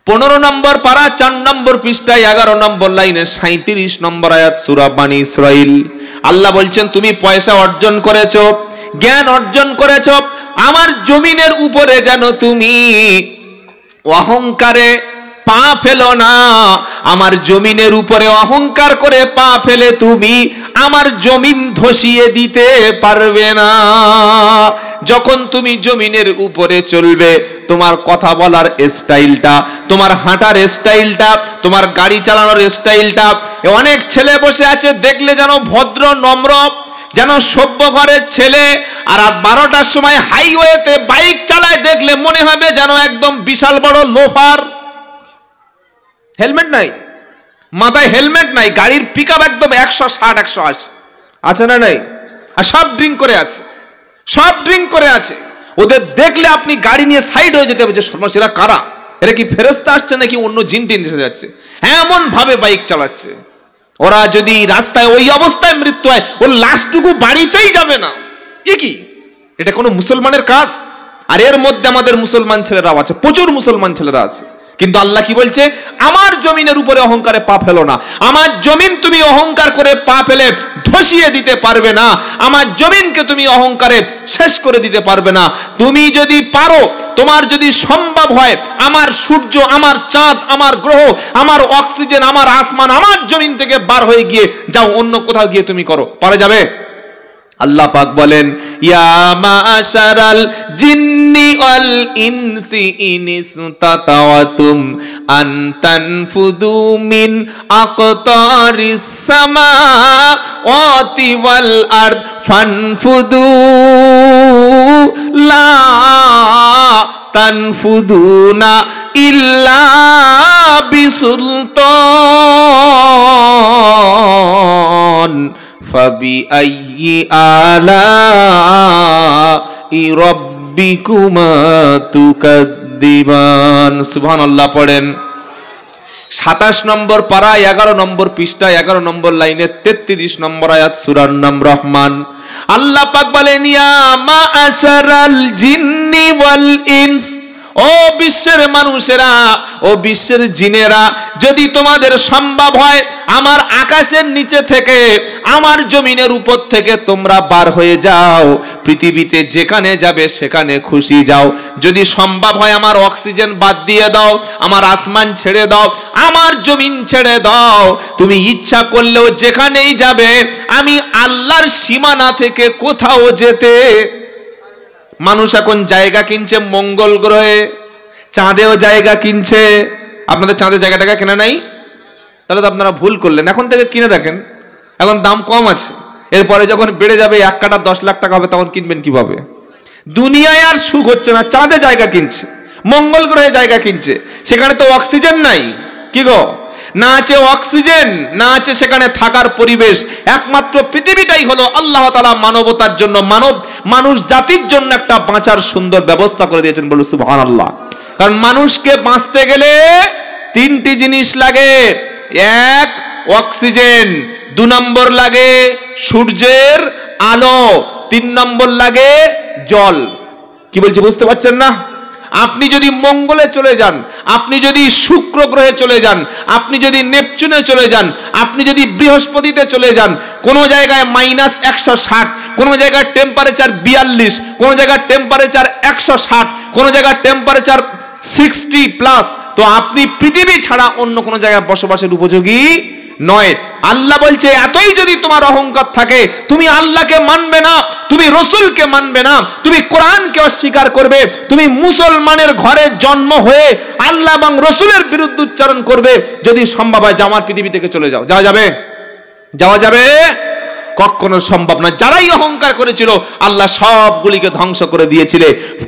15 নম্বর পারা 4 নম্বর পৃষ্ঠায় 11 নম্বর লাইনে 37 নম্বর আয়াত সূরা বানী ইসরাইল। আল্লাহ বলছেন তুমি পয়সা অর্জন করেছো, জ্ঞান অর্জন করেছো, আমার জমিনের উপরে যেন তুমি অহংকারে পা ফেলো না। আমার জমিনের উপরে অহংকার করে পা ফেলে তুমি আমার জমিন ধসিয়ে দিতে পারবে না। যখন তুমি জমিনের উপরে চলবে, তোমার কথা বলার স্টাইলটা, তোমার হাঁটার স্টাইলটা, তোমার গাড়ি চালানোর স্টাইলটা, অনেক ছেলে বসে আছে দেখলে যেন ভদ্র নম্র, যেন সভ্য ঘরের ছেলে, আর রাত 12টার সময় হাইওয়েতে বাইক চালায় দেখলে মনে হবে যেন একদম বিশাল বড় লোফার। হেলমেট নাই, মাথায় হেলমেট নাই, গাড়ির পিকআপ একদম 160 180 আছে না নাই? আর সব ড্রিঙ্ক করে আছে, সব ড্রিঙ্ক করে আছে। ওদের দেখলে আপনি গাড়ি নিয়ে সাইড হয়ে যেতে হবে যে এরা কারা, এরা কি ফেরেশতা আসছে নাকি অন্য জিন টিন এসে যাচ্ছে, এমন ভাবে বাইক চালাচ্ছে। ওরা যদি রাস্তায় ওই অবস্থায় মৃত্যু হয়, ওর লাশটুকু বাড়িতেই যাবে না। এ কি, এটা কোনো মুসলমানের কাজ? আর এর মধ্যে আমাদের মুসলমান ছেলেরাও আছে, প্রচুর মুসলমান ছেলেরা আছে। কিন্তু আল্লাহ কি বলছে, আমার জমিনের উপরে অহংকারে পা ফেলো না। আমার জমিন তুমি অহংকার করে পা ফেলে ধসিয়ে দিতে পারবে না। আমার জমিনকে তুমি অহংকারে শেষ করে দিতে পারবে না। তুমি যদি পারো, তোমার যদি সম্ভব হয়, আমার সূর্য, আমার চাঁদ, আমার গ্রহ, আমার অক্সিজেন, আমার আসমান, আমার জমিন থেকে বার হয়ে গিয়ে যাও, অন্য কোথাও গিয়ে তুমি করো, পারা যাবে? আল্লাহ পাক বলেন, ইয়া মাশারাল জিন্নি ওয়াল ইনসি ইনিসতাতাওয়াতুম আন তানফুদু মিন আকতারিস সামাওয়াতি ওয়াল আরদ ফানফুদু লা তানফুদুনা ইল্লা বিসুলতান ফাবিআইয়ি আলাই রাব্বিকুমা তুকাদ্দিবান। সুবহানাল্লাহ পড়েন। 27 নম্বর পারা 11 নম্বর পৃষ্ঠা 11 নম্বর লাইনে 33 নম্বর আয়াত সূরার নাম রহমান। আল্লাহ পাক বলেন, ইয়া মাআশারাল জিন্নি ওয়াল ইনস, ও বিশ্বের মানুষেরা, ও বিশ্বের জিনেরা, যদি তোমাদের সম্ভব হয় আমার আকাশের নিচে থেকে, আমার জমিনের উপর থেকে তোমরা বার হয়ে যাও, পৃথিবীতে যেখানে যাবে সেখানে খুশি যাও। যদি সম্ভব হয় আমার অক্সিজেন বাদ দিয়ে দাও, আমার আসমান ছেড়ে দাও, আমার জমিন ছেড়ে দাও, তুমি ইচ্ছা করলেও যেখানেই যাবে, আমি আল্লাহর সীমানা থেকে কোথাও যেতে। মানুষ এখন জায়গা কিনছে মঙ্গল গ্রহে, চাঁদেও জায়গা কিনছে। আপনাদের চাঁদে জায়গাটাকে কেনা নাই? তাহলে তো আপনারা ভুল করলেন, এখন থেকে কিনে রাখেন, এখন দাম কম আছে। এরপরে যখন বেড়ে যাবে 1 কাঠা 10 লাখ টাকা হবে, তখন কিনবেন কিভাবে? দুনিয়ায় আর সুখ হচ্ছে না, চাঁদে জায়গা কিনছে, মঙ্গল গ্রহে জায়গা কিনছে। সেখানে তো অক্সিজেন নাই, কি গো, না আছে অক্সিজেন, না আছে সেখানে থাকার পরিবেশ। একমাত্র পৃথিবীটাই হলো আল্লাহ তাআলা মানবতার জন্য, মানুষ জাতির জন্য একটা বাঁচার সুন্দর ব্যবস্থা করে দিয়েছেন, বলুন সুবহানাল্লাহ। কারণ মানুষকে বাঁচতে গেলে 3টি জিনিস লাগে। 1 অক্সিজেন, 2 নম্বর লাগে সূর্যের আলো, 3 নম্বর লাগে জল। কি বলছি বুঝতে পারছেন না? আপনি যদি মঙ্গলে চলে যান, আপনি যদি শুক্র গ্রহে চলে যান, আপনি যদি নেপচুনে চলে যান, আপনি যদি বৃহস্পতিতে চলে যান, কোন জায়গায় -160, কোন জায়গায় টেম্পারেচার 42, কোন জায়গায় টেম্পারেচার 160, কোন জায়গায় টেম্পারেচার 60+, তো আপনি পৃথিবী ছাড়া অন্য কোন জায়গায় বসবাসের উপযোগী নয়। আল্লাহ বলছে, এতই যদি তোমার অহংকার থাকে, তুমি আল্লাহকে মানবে না, তুমি রসুলকে মানবে না, তুমি কোরআনকে অস্বীকার করবে, তুমি মুসলমানের ঘরে জন্ম হয়ে আল্লাহ এবং রসুলের বিরুদ্ধে উচ্চারণ করবে। যদি সম্ভব হয় আমার পৃথিবী থেকে চলে যাও, যাওয়া যাবে? যাওয়া যাবে? কখনো সম্ভব না। যারাই অহংকার করেছিল আল্লাহ সবগুলিকে ধ্বংস করে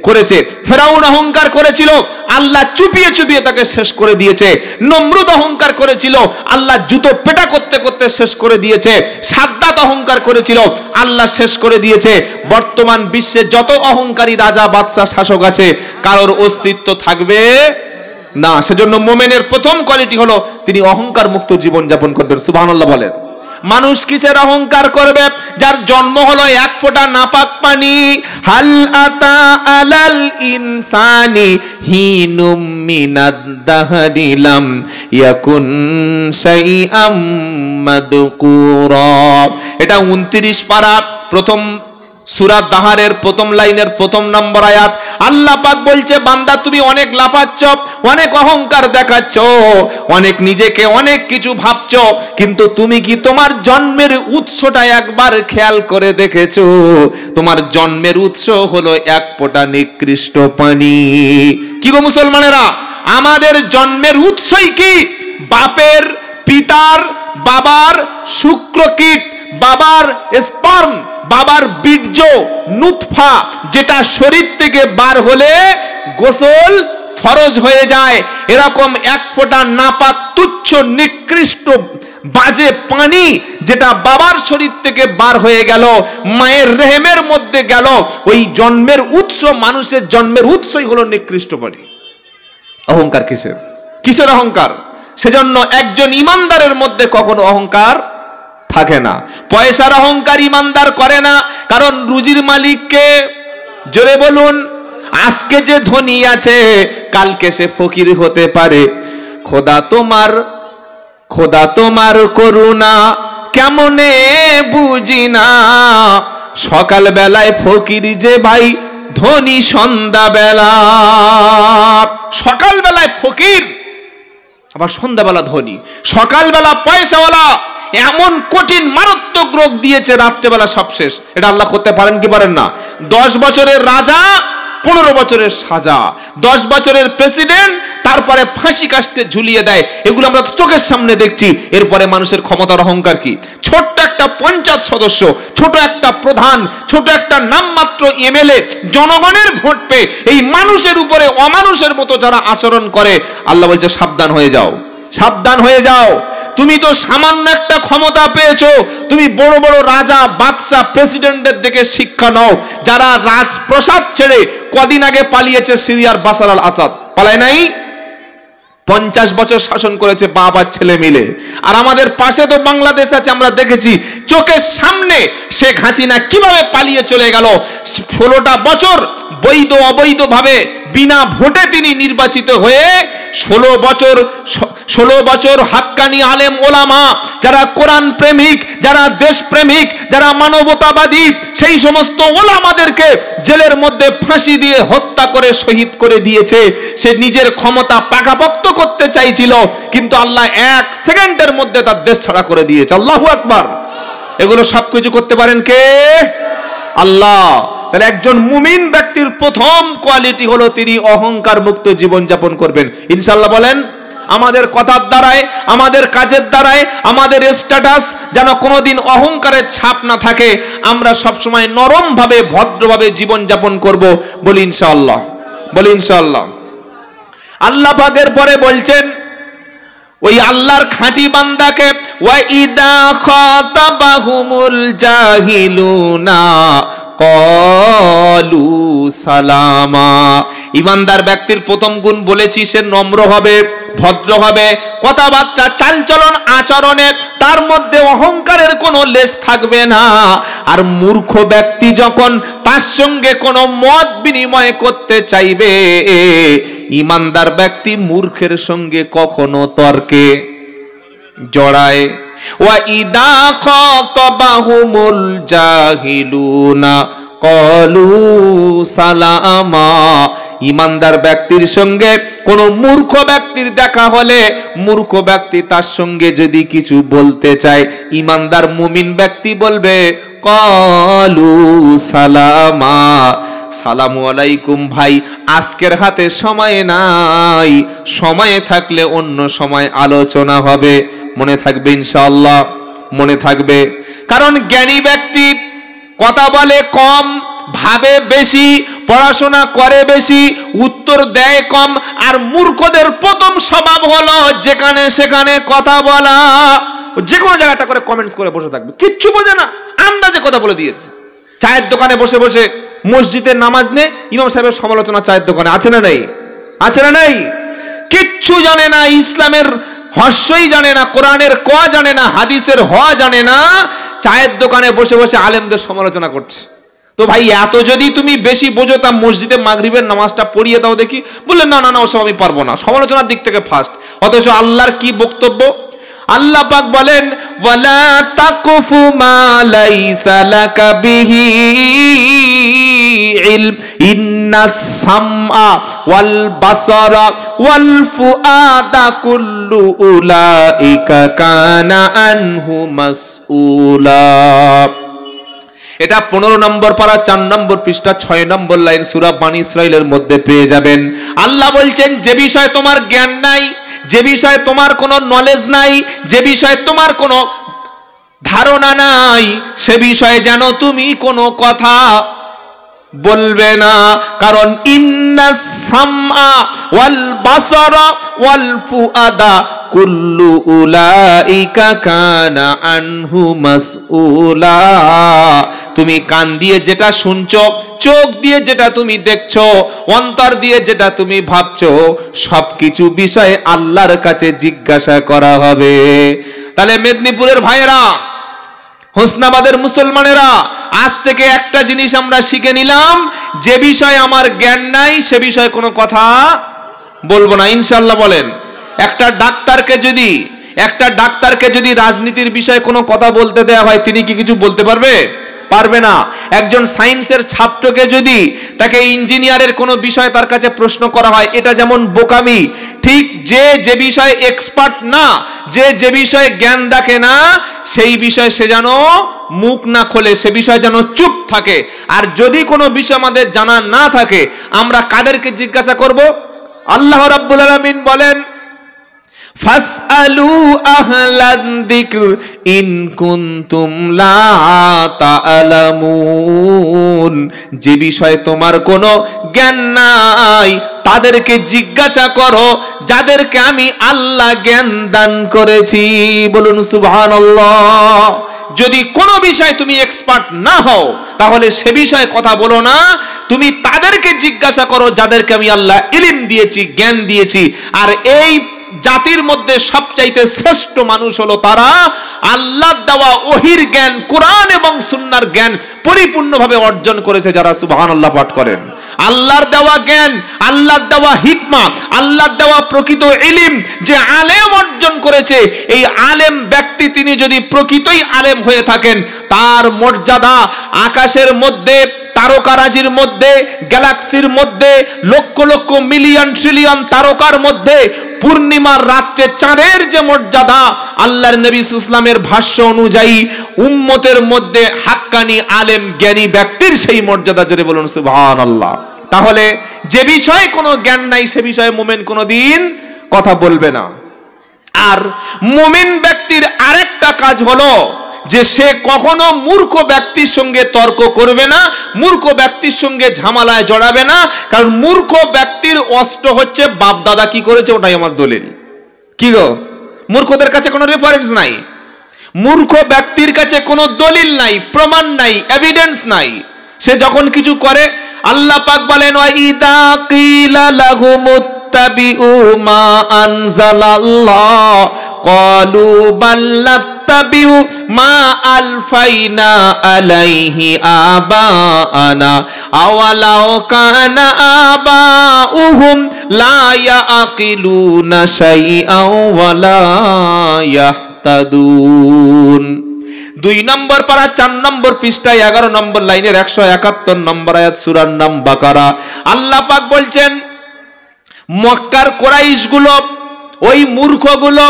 করেছে। ফেরাউন অহংকার করেছিল, আল্লাহ চুপিয়ে চুপিয়ে তাকে শেষ করে দিয়েছে। নমরুদ অহংকার করেছিল, আল্লাহ জুতো পেটা করতে করতে শেষ করে দিয়েছে। সাদ্দাত অহংকার করেছিল, আল্লাহ শেষ করে দিয়েছে। বর্তমান বিশ্বে যত অহংকারী রাজা বাদশা শাসক আছে কারোর অস্তিত্ব থাকবে না। সেজন্য মুমিনের প্রথম কোয়ালিটি হলো তিনি অহংকার মুক্ত জীবন যাপন করবেন। সুবহানাল্লাহ বলেন। মানুষ কিসের অহংকার করবে? যার জন্ম হলো এক ফোঁটা নাপাক পানি। হাল আতা আলাল ইনসানি হিনুম মিনাদ দাহরি লাম ইয়াকুন শাইআম মাদকুরা। এটা 29 পারা প্রথম সূরা দাহারের প্রথম লাইনের প্রথম নম্বর আয়াত। আল্লাহ পাক বলছে, বান্দা তুমি অনেক লাফাচ্ছ, অনেক অহংকার দেখাচ্ছ, অনেক নিজেকে অনেক কিছু ভাবছ, কিন্তু তুমি কি তোমার জন্মের উৎসটা একবার খেয়াল করে দেখেছো? তোমার জন্মের উৎস হলো এক ফোঁটা নিকৃষ্ট পানি। কি গো মুসলমানেরা, আমাদের জন্মের উৎসই কি? বাপের, পিতার, বাবার শুক্রকীট, বাবার স্পার্ম, বাবার বীর্য, নুতফা, যেটা শরীর থেকে বার হলে গোসল ফরজ হয়ে যায়। এরকম এক ফোঁটা নাপাক তুচ্ছ নিকৃষ্ট বাজে পানি যেটা বাবার শরীর থেকে বার হয়ে গেল, মায়ের রেহেমের মধ্যে গেল, ওই জন্মের উৎস, মানুষের জন্মের উৎসই হলো নিকৃষ্ট পানি। অহংকার কিসের? কিসের অহংকার? সেজন্য একজন ইমানদারের মধ্যে কখনো অহংকার থাকে না। পয়সার অহংকার ইমানদার করে না, কারণ রুজির মালিককে, জোরে বলুন, আজকে যে ধনী আছে কালকে সে ফকির হতে পারে। খোদা তোমার করুণা কেমনে বুঝি না, সকাল বেলায় ফকির যে ভাই ধনী সন্ধ্যা বেলা। সকাল বেলায় ফকির আবার সন্ধ্যাবেলা ধনী। সকালবেলা পয়সাওয়ালা, এমন কঠিন মারাত্মক রোগ দিয়েছে, রাত্রেবেলা সব শেষ। এটা আল্লাহ করতে পারেন কি পারেন না? 10 বছরের রাজা, 15 বছরের সাজা, 10 বছরের প্রেসিডেন্ট, তারপরে ফাঁসি কাস্টে ঝুলিয়ে দেয়। এগুলো আমরা চোখের সামনে দেখছি। এরপরে মানুষের ক্ষমতার অহংকার কি? ছোট্ট একটা পঞ্চায়েত সদস্য, ছোট একটা প্রধান, ছোট একটা নামমাত্র এমএলএ জনগণের ভোট পেয়ে এই মানুষের উপরে অমানুষের মতো যারা আচরণ করে, আল্লাহ বলছে সাবধান হয়ে যাও, সাবধান হয়ে যাও। তুমি তো সামান্য একটা ক্ষমতা পেয়েছো, তুমি বড় বড় রাজা, বাদশা, প্রেসিডেন্টের দিকে শিক্ষা নাও। যারা রাজপ্রাসাদ ছেড়ে কদিন আগে পালিয়েছে সিরিয়ার বাশার আল আসাদ, পালায় নাই? 50 বছর শাসন করেছে বাপ আর ছেলে মিলে। আর আমাদের পাশে তো বাংলাদেশ আছে, আমরা দেখেছি চোখের সামনে শেখ হাসিনা কিভাবে পালিয়ে চলে গেল। 16টা বছর বৈধ অবৈধ ভাবে বিনা ভোটে তিনি নির্বাচিত হয়ে 16 বছর হাক্কানি আলেম ওলামা, যারা কোরআন প্রেমিক, যারা দেশ প্রেমিক, যারা মানবতাবাদী, সেই সমস্ত ওলামাদেরকে জেলের মধ্যে ফাঁসি দিয়ে হত্যা করে শহীদ করে দিয়েছে। সে নিজের ক্ষমতা পাকাপোক্ত করতে চাইছিল, কিন্তু আল্লাহ 1 সেকেন্ডের মধ্যে তার দেশ ছাড়া করে দিয়েছে। আল্লাহু আকবার। এগুলো সবকিছু করতে পারেন কে? আল্লাহ। তাহলে একজন মুমিন ব্যক্তির প্রথম কোয়ালিটি হলো তিনি অহংকার মুক্ত জীবন যাপন করবেন ইনশাআল্লাহ। বলেন, আমাদের কথার দ্বারায়, আমাদের কাজের দ্বারায়, আমাদের স্ট্যাটাস যেন কোনোদিন অহংকারের ছাপ না থাকে। আমরা সবসময় নরম ভাবে, ভদ্রভাবে জীবন যাপন করব। বলি ইনশাআল্লাহ, বলি ইনশাআল্লাহ। আল্লাহ পাকের পরে বলছেন ওই আল্লাহর খাঁটি বান্দাকে, ওয়া ইদা খাতাবাহুমুল জাহিলুনা ক্বালু সালামা। ইমানদার ব্যক্তির প্রথম গুণ বলেছি, সে নম্র হবে, ভদ্র হবে, কথাবার্তা, চালচলন, আচরণে তার মধ্যে অহংকারের কোনো লেশ থাকবে না। আর মূর্খ ব্যক্তি যখন তার সঙ্গে কোনো মত বিনিময় করতে চাইবে, ইমানদার ব্যক্তি মূর্খের সঙ্গে কখনো তর্কে জড়ায়। ওয়া ইদা খাতাবাহুমুল জাহিলুনা ক্বালু সালামা। ইমানদার ব্যক্তির সঙ্গে কোন মূর্খ ব্যক্তির দেখা হলে, মূর্খ ব্যক্তি তার সঙ্গে যদি কিছু বলতে চায়, ইমানদার মুমিন ব্যক্তি বলবে ক্বালু সালামা, সালামু আলাইকুম ভাই, আজকের হাতে সময় নাই, সময় থাকলে অন্য সময় আলোচনা হবে, মনে থাকবে ইনশাআল্লাহ। মনে থাকবে। কারণ জ্ঞানী ব্যক্তি কথা বলে কম, ভাবে বেশি, পড়াশোনা করে বেশি, উত্তর দেয় কম। আর মূর্খদের প্রথম স্বভাব হলো যেখানে সেখানে কথা বলা, যে কোনো জায়গাটা করে কমেন্টস করে বসে থাকবে, কিচ্ছু বোঝে না, আন্দাজে কথা বলে দিয়েছে। চায়ের দোকানে বসে বসে মসজিদের নামাজ নে, ইমাম সাহেবের সমালোচনা চায়ের দোকানে আছে না নাই? আছে না নাই? কিচ্ছু জানে না, ইসলামের হর্ষই জানে না, কোরআনের ক জানে না, হাদিসের হ জানে না, চায়ের দোকানে বসে বসে আলেমদের সমালোচনা করছে। তো ভাই এত যদি তুমি বেশি বোঝো তা মসজিদে মাগরিবের নামাজটা পড়িয়ে দাও দেখি। বললেন না না না, ওসব আমি পারবো না, সমালোচনার দিক থেকে ফার্স্ট। অথচ আল্লাহর কি বক্তব্য? আল্লাহ পাক বলেন ওয়ালা তাকফু মা লাইসা লাকা বিহি ইলম ইন্নাস সামআ ওয়াল বাসারা ওয়াল ফুআদা কুল্লু উলাইকা কানা আনহু মাসউলা। এটা 15 নম্বর পারা 4 নম্বর পৃষ্ঠা 6 নম্বর লাইন সূরা বানী ইসরাঈলের মধ্যে পেয়ে যাবেন। আল্লাহ বলছেন যে বিষয়ে তোমার জ্ঞান নাই, যে বিষয়ে তোমার কোনো নলেজ নাই, যে বিষয়ে তোমার কোনো ধারণা নাই, সে বিষয়ে যেন তুমি কোনো কথা বলবে না। কারণ ইন্নাস সামআ ওয়াল বাসারা ওয়াল ফুআদা কুল্লু উলাইকা কানা আনহু মাসউলা। তুমি কান দিয়ে যেটা শুনছো, চোখ দিয়ে যেটা তুমি দেখছো, অন্তর দিয়ে যেটা তুমি ভাবছো, সবকিছু বিষয়ে আল্লাহর কাছে জিজ্ঞাসা করা হবে। তাহলে মেদিনীপুরের ভাইয়েরা, হোসনাবাদের মুসলমানেরা, আজ থেকে একটা জিনিস আমরা শিখে নিলাম, যে বিষয়ে আমার জ্ঞান নাই সে বিষয়ে কোনো কথা বলবো না, ইনশাআল্লাহ। বলেন, একটা ডাক্তারকে যদি রাজনীতির বিষয়ে কোনো কথা বলতে দেয়া হয়, তিনি কি কিছু বলতে পারবে? পারবে না। একজন সায়েন্সের ছাত্রকে যদি তাকে ইঞ্জিনিয়ারের কোনো বিষয় তার কাছে প্রশ্ন করা হয়, এটা যেমন বোকামি, ঠিক যে বিষয়ে এক্সপার্ট না, যে বিষয়ে জ্ঞান রাখে না, সেই বিষয়ে সে যেন মুখ না খোলে, সে বিষয়ে যেন চুপ থাকে। আর যদি কোনো বিষয় আমাদের জানা না থাকে, আমরা কাদেরকে জিজ্ঞাসা করব? আল্লাহ রাব্বুল আলামিন বলেন ফাসআলু আহলান যিকর ইন কুনতুম লা তা'লামুন। যে বিষয়ে তোমার কোনো জ্ঞান নাই তাদেরকে জিজ্ঞাসা করো যাদেরকে আমি আল্লাহ জ্ঞান দান করেছি। বলুন সুবহানাল্লাহ। যদি কোনো বিষয় তুমি এক্সপার্ট না হও, তাহলে সে বিষয়ে কথা বলো না, তুমি তাদেরকে জিজ্ঞাসা করো যাদেরকে আমি আল্লাহ ইলম দিয়েছি, জ্ঞান দিয়েছি। আর এই জাতির মধ্যে সবচাইতে শ্রেষ্ঠ মানুষ হলো তারা আল্লাহর দেওয়া ওহির জ্ঞান, কোরআন এবং সুন্নাহর জ্ঞান পরিপূর্ণভাবে অর্জন করেছে যারা সুবহানাল্লাহ পাঠ করেন। আল্লাহর দেওয়া জ্ঞান, আল্লাহর দেওয়া হিকমা, আল্লাহর দেওয়া প্রকৃত ইলম যে আলেম অর্জন করেছে, এই আলেম ব্যক্তি তিনি যদি প্রকৃতই আলেম হয়ে থাকেন, তার মর্যাদা আকাশের মধ্যে, তারকারাজির মধ্যে, গ্যালাক্সির মধ্যে, লক্ষ লক্ষ মিলিয়ন ট্রিলিয়ন তারকার মধ্যে পূর্ণিমার রাতে চাঁদের যে মর্যাদা, আল্লাহর নবী ইসলামের ভাষ্য অনুযায়ী উম্মতের মধ্যে হাক্কানি আলেম জ্ঞানী ব্যক্তির সেই মর্যাদা। জোরে বলুন সুবহানাল্লাহ। তাহলে যে বিষয়ে কোনো জ্ঞান নাই সে বিষয়ে মুমিন কোনোদিন কথা বলবে না। আর মুমিন ব্যক্তির আরেকটা কাজ হলো যে সে কখনো মূর্খ ব্যক্তির সঙ্গে তর্ক করবে না, মূর্খ ব্যক্তির সঙ্গে ঝামেলায় জড়াবে না। কারণ মূর্খ ব্যক্তির অস্ত্র হচ্ছে বাপ দাদা কি করেছে ওটাই আমার দলিল। কি গো, মূর্খদের কাছে কোনো রেফারেন্স নাই, মূর্খ ব্যক্তির কাছে কোনো দলিল নাই, প্রমাণ নাই, এভিডেন্স নাই। সে যখন কিছু করে, আল্লাহ পাক বলেন ওয়াইদা কিলা লাহুমুত্তাবিউ মা আনজালাল্লাহ ক্বালু বাল নাত্তাবিউ মা আলফাইনা আলাইহি আবাআনা আওয়ালাউ কানা আবাউহুম লা ইয়াকিলুনা শাইআন ওয়া লা ইয়াহতাদুন। 2 নম্বর পারা 4 নম্বর পৃষ্ঠায় 11 নম্বর লাইনের 171 নম্বর আয়াত সূরার নাম বাকারা। আল্লাহ পাক বলছেন মক্কার কুরাইশ গুলো, ওই মূর্খগুলো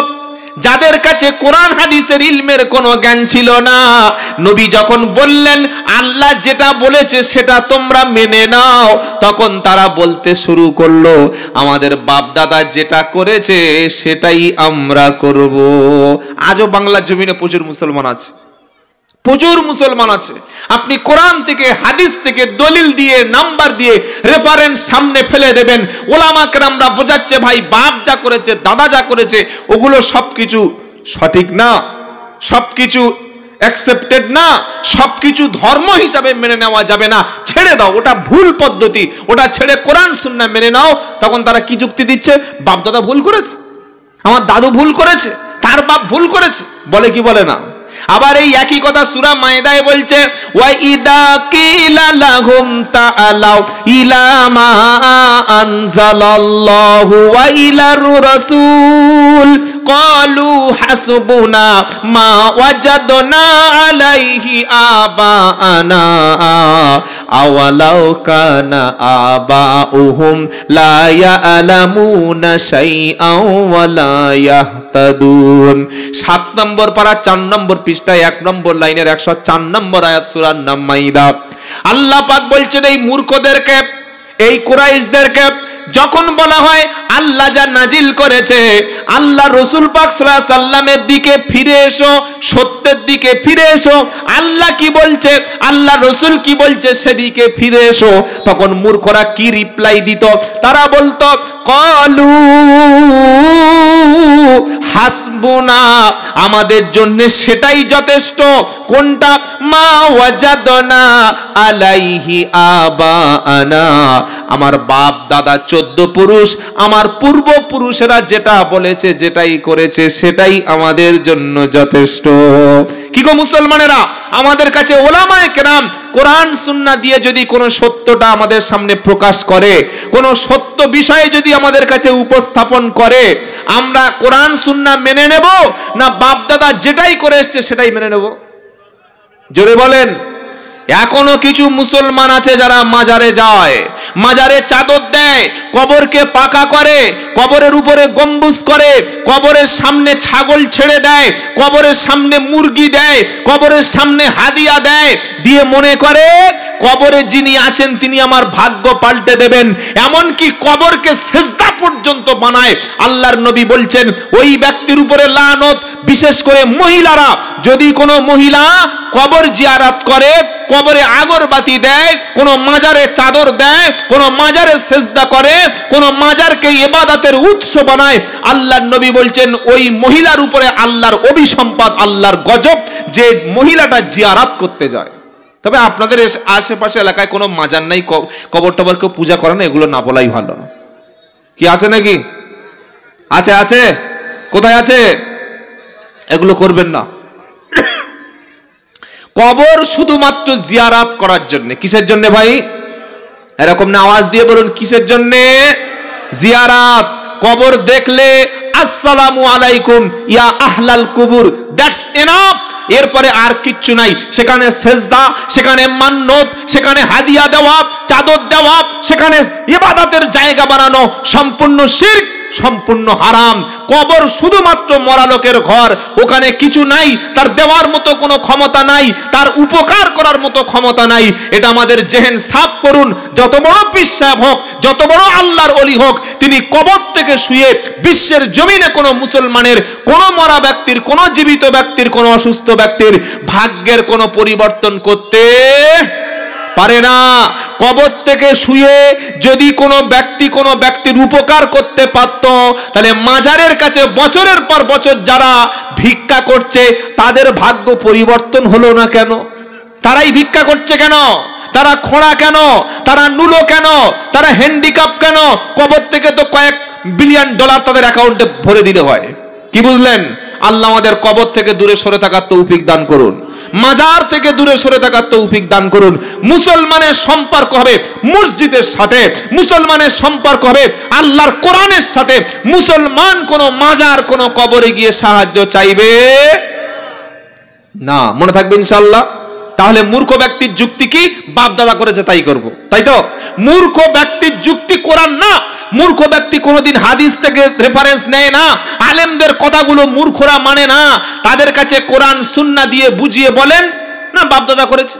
যাদের কাছে কোরআন হাদিসের ইলমের কোনো জ্ঞান ছিল না, নবী যখন বললেন আল্লাহ যেটা বলেছে সেটা তোমরা মেনে নাও, তখন তারা বলতে শুরু করলো আমাদের বাপ দাদা যেটা করেছে সেটাই আমরা করব। আজও বাংলার জমিনে প্রচুর মুসলমান আছে, প্রচুর মুসলমান আছে। আপনি কোরআন থেকে হাদিস থেকে দলিল দিয়ে নাম্বার দিয়ে রেফারেন্স সামনে ফেলে দেবেন, ওলামা কেরামরা বোঝাচ্ছে ভাই বাপ যা করেছে দাদা যা করেছে ওগুলো সবকিছু সঠিক না, সবকিছু অ্যাকসেপ্টেড না, সবকিছু ধর্ম হিসাবে মেনে নেওয়া যাবে না, ছেড়ে দাও, ওটা ভুল পদ্ধতি, ওটা ছেড়ে কোরআন সুন্নাহ মেনে নাও। তখন তারা কি যুক্তি দিচ্ছে? বাপ দাদা ভুল করেছে, আমার দাদু ভুল করেছে, তার বাপ ভুল করেছে, বলে কি বলে না? আবার এই একই কথা সূরা মায়েদায় বলছে ওয়া ইদা কিলা লাহুম তাআলাউ ইলা মা আনজালাল্লাহু ওয়া ইলার রাসূল ক্বালু হাসবুনা মা ওয়াজাদনা আলাইহি আবানা আওয়ালাউ কানা আবাউহুম লা ইয়ালামুনা শাইআন ওয়া লা ইয়াহতাদুন। 7 নম্বর পারা 4 নম্বর পৃষ্ঠায় 1 নম্বর লাইনের 104 নম্বর আয়াত সূরা মাইদা। আল্লাহ পাক বলছেন এই মূর্খদেরকে, এই কুরাইশদেরকে যখন বলা হয় আল্লাহ যা নাজিল করেছে, আল্লাহ রাসূল পাক সাল্লাল্লাহু আলাইহি সাল্লামের দিকে ফিরে এসো, সত্যের দিকে ফিরে এসো, আল্লাহ কি বলছে আল্লাহ রাসূল কি বলছে সেদিকে ফিরে এসো, তখন মূর্খরা কি রিপ্লাই দিত? তারা বলতো ক্বালু হাসবুনা, আমাদের জন্য সেটাই যথেষ্ট। কোনটা? মা ওয়াজাদনা আলাইহি আবানা, আমার বাপ দাদা 14 পুরুষ আমার পূর্বপুরুষেরা যেটা বলেছে যেটাই করেছে সেটাই আমাদের জন্য যথেষ্ট। কি গো মুসলমানেরা, আমাদের কাছে ওলামায়ে কেরাম কোরআন সুন্নাহ দিয়ে যদি কোনো সত্যটা আমাদের সামনে প্রকাশ করে, কোনো সত্য বিষয়ে যদি আমাদের কাছে উপস্থাপন করে, আমরা কোরআন সুন্নাহ মেনে নেব না বাপ দাদা যেটাই করে এসছে সেটাই মেনে নেব? জোরে বলেন। এখনো কিছু মুসলমান আছে যারা মাজারে যায়, মাজারে চাদর দেয়, কবরকে পাকা করে, কবরের উপরে গম্বুজ করে, কবরের সামনে ছাগল ছেড়ে দেয়, কবরের সামনে মুরগি দেয়, কবরের সামনে হাদিয়া দেয়, দিয়ে মনে করে কবরে যিনি আছেন তিনি আমার ভাগ্য পাল্টে দেবেন, এমনকি কবরকে সিজদা পর্যন্ত বানায়। আল্লাহর নবী বলছেন ওই ব্যক্তির উপরে লানত। বিশেষ করে মহিলারা, যদি কোনো মহিলা কবর জিয়ারত করে, কবরে আগরবাতি দেয়, কোন মাজারে চাদর দেয়, কোন মাজারে সিজদা করে, কোন মাজারকে ইবাদতের উৎস বানায়, আল্লাহর নবী বলছেন ওই মহিলার উপরে আল্লাহর অভিসম্পাদ, আল্লাহর গজব, যে মহিলাটা জিয়ারত করতে যায়। তবে আপনাদের আশেপাশে এলাকায় কোনো মাজার নাই, কবর টবর কেউ পূজা করে না, এগুলো না বলাই ভালো। কি আছে নাকি? আছে, আছে, কোথায় আছে? এগুলো করবেন না। কবর শুধুমাত্র জিয়ারাত করার জন্য। কিসের জন্য ভাই? এরকম না আওয়াজ দিয়ে বলুন, কিসের জন্য? জিয়ারাত। কবর দেখলে আসসালামু আলাইকুম ইয়া আহলাল কুবুর, দ্যাটস এনাফ। এরপরে আর কিচ্ছু নাই। সেখানে সেজদা, সেখানে মান্নত, সেখানে হাদিয়া দেওয়া, চাদর দেওয়া, সেখানে ইবাদতের জায়গা বানানো সম্পূর্ণ শিরক, সম্পূর্ণ হারাম। কবর শুধুমাত্র মরা লোকের ঘর, ওখানে কিছু নাই, তার দেওয়ার মতো কোনো ক্ষমতা নাই, তার উপকার করার মতো ক্ষমতা নাই। এটা আমাদের জেহেন সাফ করুন। যত বড় পীর সাহেব হোক, যত বড় আল্লাহর ওলি হোক, তিনি কবর থেকে শুয়ে বিশ্বের জমিনে কোনো মুসলমানের, কোনো মরা ব্যক্তির, কোনো জীবিত ব্যক্তির, কোনো অসুস্থ ব্যক্তির ভাগ্যের কোনো পরিবর্তন করতে পারে না। কবর থেকে শুয়ে যদি কোনো ব্যক্তির উপকার করতে পারত, তাহলে মাজারের কাছে বছরের পর বছর যারা ভিক্ষা করছে তাদের ভাগ্য পরিবর্তন হলো না কেন? তারাই ভিক্ষা করছে কেন? তারা খোঁড়া কেন? তারা নুলো কেন? তারা হ্যান্ডিক্যাপ কেন? কবর থেকে তো কয়েক বিলিয়ন ডলার তাদের অ্যাকাউন্টে ভরে দিলে হয়। কি বুঝলেন? আল্লাহ আমাদের কবর থেকে দূরে সরে থাকার তৌফিক দান করুন, মাজার থেকে দূরে সরে থাকার তৌফিক দান করুন। মুসলমানের সম্পর্ক হবে মসজিদের সাথে, মুসলমানের সম্পর্ক হবে আল্লাহর কোরআনের সাথে। মুসলমান কোন মাজার, কোন কবরে গিয়ে সাহায্য চাইবে না। মনে থাকবে ইনশাআল্লাহ। তাহলে মূর্খ ব্যক্তির যুক্তি কি? বাপ দাদা করেছে তাই করব, তাই তো? মূর্খ ব্যক্তির যুক্তি কোরআন না। মূর্খ ব্যক্তি কোনোদিন হাদিস থেকে রেফারেন্স নেয় না, আলেমদের কথাগুলো মূর্খরা মানে না, তাদের কাছে কোরআন সুন্নাহ দিয়ে বুঝিয়ে বলেন না বাপ দাদা করেছে।